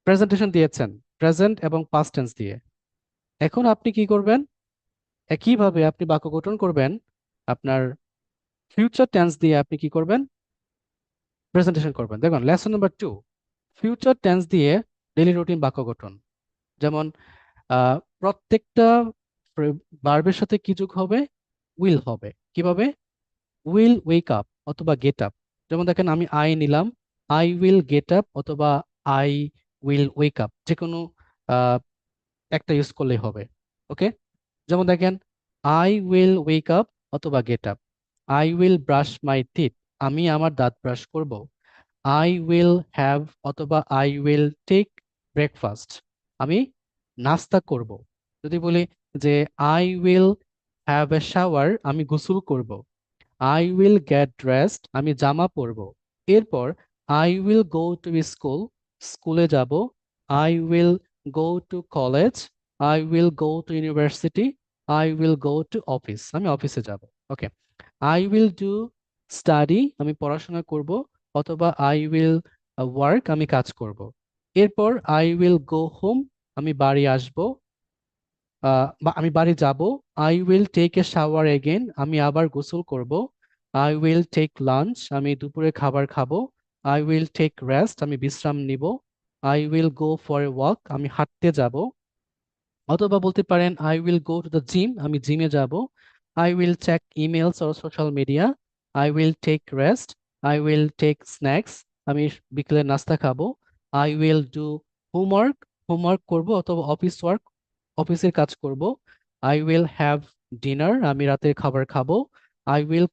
প্রেজেন্টেশন দিয়েছেন প্রেজেন্ট এবং পাস্ট টেন্স দিয়ে। এখন আপনি কি করবেন? একইভাবে আপনি বাক্য গঠন করবেন আপনার ফিউচার টেন্স দিয়ে। আপনি কি করবেন? প্রেজেন্টেশন করবেন। দেখুন, লেসন নাম্বার 2, ফিউচার টেন্স দিয়ে ডেইলি রুটিন বাক্য গঠন। যেমন প্রত্যেকটা ভার্বের সাথে কি যোগ হবে? উইল হবে। কিভাবে? উইল ওয়েক আপ অথবা গেট আপ। যেমন দেখেন, আমি আই নিলাম, আই উইল গেট আপ অথবা আই উইল ওয়েক আপ, যে কোনো একটা ইউজ করলেই হবে। ওকে, যেমন দেখেন, আই উইল ওয়েক আপ অথবা get up. I will brush my teeth, আমি আমার দাঁত ব্রাশ করব। আই উইল হ্যাভ অথবা আই উইল টেক ব্রেকফাস্ট, আমি নাস্তা করব। যদি বলি যে I will have a shower, আমি গোসল করব। আই উইল গেট ড্রেসড, আমি জামা পরব। এরপর I will go to school, স্কুলে যাব। I will go to college, I will go two university, I will go to office, আমি অফিসে যাব। ওকে, আই উইল ডু স্টাডি, আমি পড়াশোনা করব, অথবা আই উইল ওয়ার্ক, আমি কাজ করব। এরপর আই উইল গো হোম, আমি বাড়ি আসব, বা আমি বাড়ি যাব। I will take a shower again, আমি আবার গোসল করব। আই উইল টেক লাঞ্চ, আমি দুপুরে খাবার খাবো। আই উইল টেক রেস্ট, আমি বিশ্রাম নিব। I will go for a walk, আমি হাঁটতে যাব। অথবা বলতে পারেন I will go to the gym, আমি জিমে যাব। I will check emails or social media. I will take rest, I will take snacks, আমি বিকেলে নাস্তা খাবো। I will do homework, homework করব অথবা অফিস ওয়ার্ক, অফিসের কাজ করব। আই উইল হ্যাভ ডিনার, আমি রাতের খাবার খাবো। I will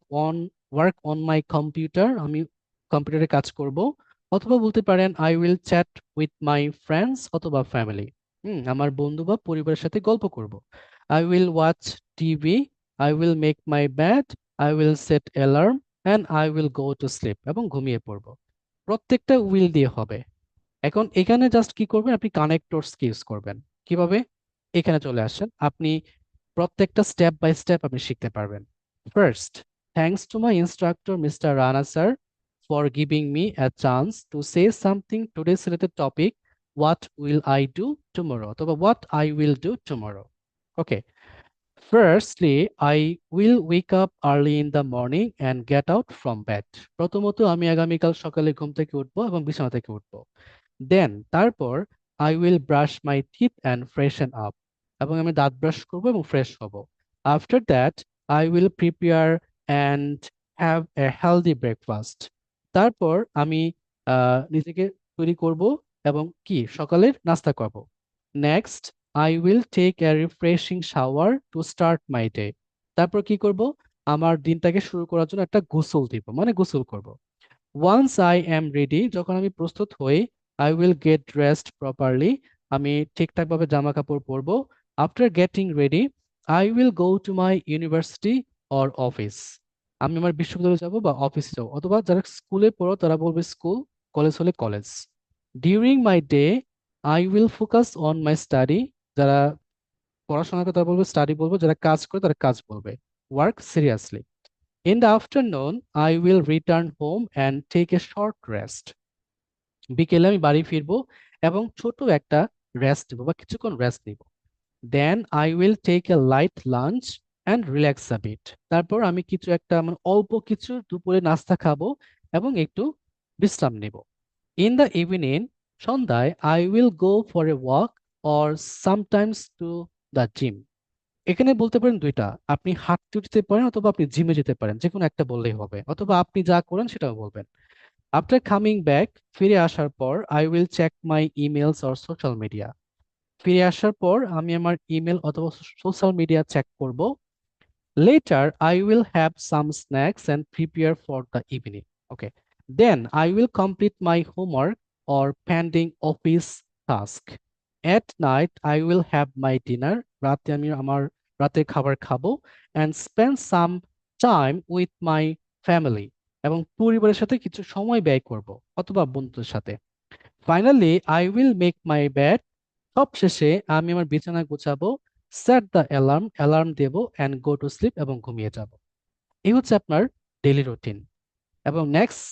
work on my computer, আমি কম্পিউটারে কাজ করব। অথবা বলতে পারেন I will chat with my friends অথবা ফ্যামিলি। আমার বন্ধু বা পরিবারের সাথে গল্প করব। I will watch TV, I will make my bed, I will set alarm and I will go to sleep, এবং ঘুমিয়ে পড়ব। প্রত্যেকটা উইল দিয়ে হবে। এখন এখানে জাস্ট কি করবেন, আপনি কানেক্টরস ইউজ করবেন। কিভাবে? এখানে চলে আসেন, আপনি প্রত্যেকটা স্টেপ বাই স্টেপ আপনি শিখতে পারবেন। First, thanks to my instructor mister Rana sir for giving me a chance to say something today's related topic. What will I do tomorrow? অথবা what I will do tomorrow. Okay. Firstly, I will wake up early in the morning and get out from bed. প্রথমত আমি আগামীকাল সকালে ঘুম থেকে উঠবো এবং বিছানা থেকে উঠবো। Then তারপর I will brush my teeth and freshen up. এবং আমি দাঁত ব্রাশ করবো এবং ফ্রেশ হব। After that, I will prepare and have a healthy breakfast. তারপর আমি নিজেকে তৈরি করব এবং কি সকালের নাস্তা করব। Next, I will take a refreshing shower to start my day. তারপর কি করব, আমার দিনটাকে শুরু করার জন্য একটা গোসল দিব, মানে গোসল করব। Once I am ready, যখন আমি প্রস্তুত হই, I will get dressed properly. আমি ঠিকঠাকভাবে জামা কাপড় পরবো। After getting ready, I will go to my university or office. আমি আমার বিশ্ববিদ্যালয়ে যাব বা অফিসে যাব, অথবা যারা স্কুলে পড়ো তারা বলবে স্কুল, কলেজ হলে college. During my day, I will focus on my study. যারা পড়াশোনা করে তারা বলবে স্টাডি বলবো, যারা কাজ করে তারা কাজ বলবে। Work seriously. In the afternoon, I will return home and take a short rest. বিকেলে আমি বাড়ি ফিরবো এবং ছোট একটা রেস্ট নেবো বা কিছুক্ষণ রেস্ট নিব। Then I will take a light lunch and relax a bit. তারপর আমি কিছু একটা মানে অল্প কিছু দুপুরে নাস্তা খাবো এবং একটু বিশ্রাম নেব। In the evening, সন্ধ্যায় I will go for a walk or sometimes to the gym. এখানে বলতে পারেন দুইটা, আপনি হাঁটতে যেতে পারেন অথবা আপনি জিমে যেতে পারেন, যে কোনো একটা বললেই হবে, অথবা আপনি যা করেন সেটাও বলবেন। আফটার কামিং ব্যাক, ফিরে আসার পর, I will check my emails or social media. ফিরে আসার পর আমি আমার ইমেল অথবা সোশ্যাল মিডিয়া চেক করব। Later I will have some snacks and prepare for the evening. Okay, then I will complete my homework or pending office task. At night, I will have my dinner. রাতে আমি আমার রাতের খাবার খাবো and spend some time with my family. এবং পরিবারের সাথে কিছু সময় ব্যয় করব অথবা বন্ধুদের সাথে। Finally, I will make my bed. সবশেষে আমি আমার বিছানা গোছাবো, set the alarm, অ্যালার্ম দেব and go to sleep, এবং ঘুমিয়ে যাব। এই হচ্ছে আপনার ডেইলি রুটিন। এবং নেক্সট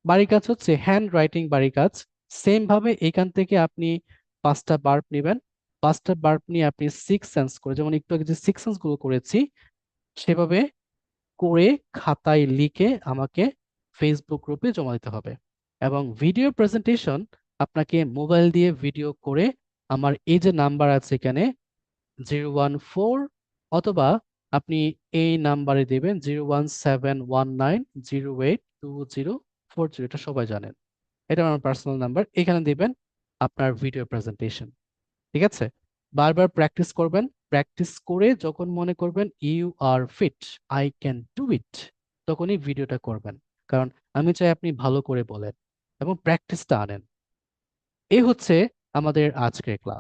বাড়ি কাজ হচ্ছে হ্যান্ড রাইটিং বাড়ি কাজ। সেম ভাবে এখান থেকে আপনি 5টা বার্ব নেবেন। 5টা বার্ব নিয়ে আপনি 6 সেন্স করে, যেমন একটু আগে যে 6 সেন্স গুলো করেছি সেভাবে করে খাতায় লিখে আমাকে ফেসবুক গ্রুপে জমা দিতে হবে। এবং ভিডিও প্রেজেন্টেশন আপনাকে মোবাইল দিয়ে ভিডিও করে আমার এই যে নাম্বার আছে এখানে 014, অথবা আপনি এই নাম্বারে দেবেন 01719082040, এটা সবাই জানেন, এটা আমার পার্সোনাল নাম্বার। এখানে দিবেন আপনার ভিডিও প্রেজেন্টেশন। ঠিক আছে, বারবার প্র্যাকটিস করবেন। প্র্যাকটিস করে যখন মনে করবেন you are fit, I can do it, তখনই ভিডিওটা করবেন। কারণ আমি চাই আপনি ভালো করে বলেন এবং প্র্যাকটিসটা আনেন। এই হচ্ছে আমাদের আজকের ক্লাস।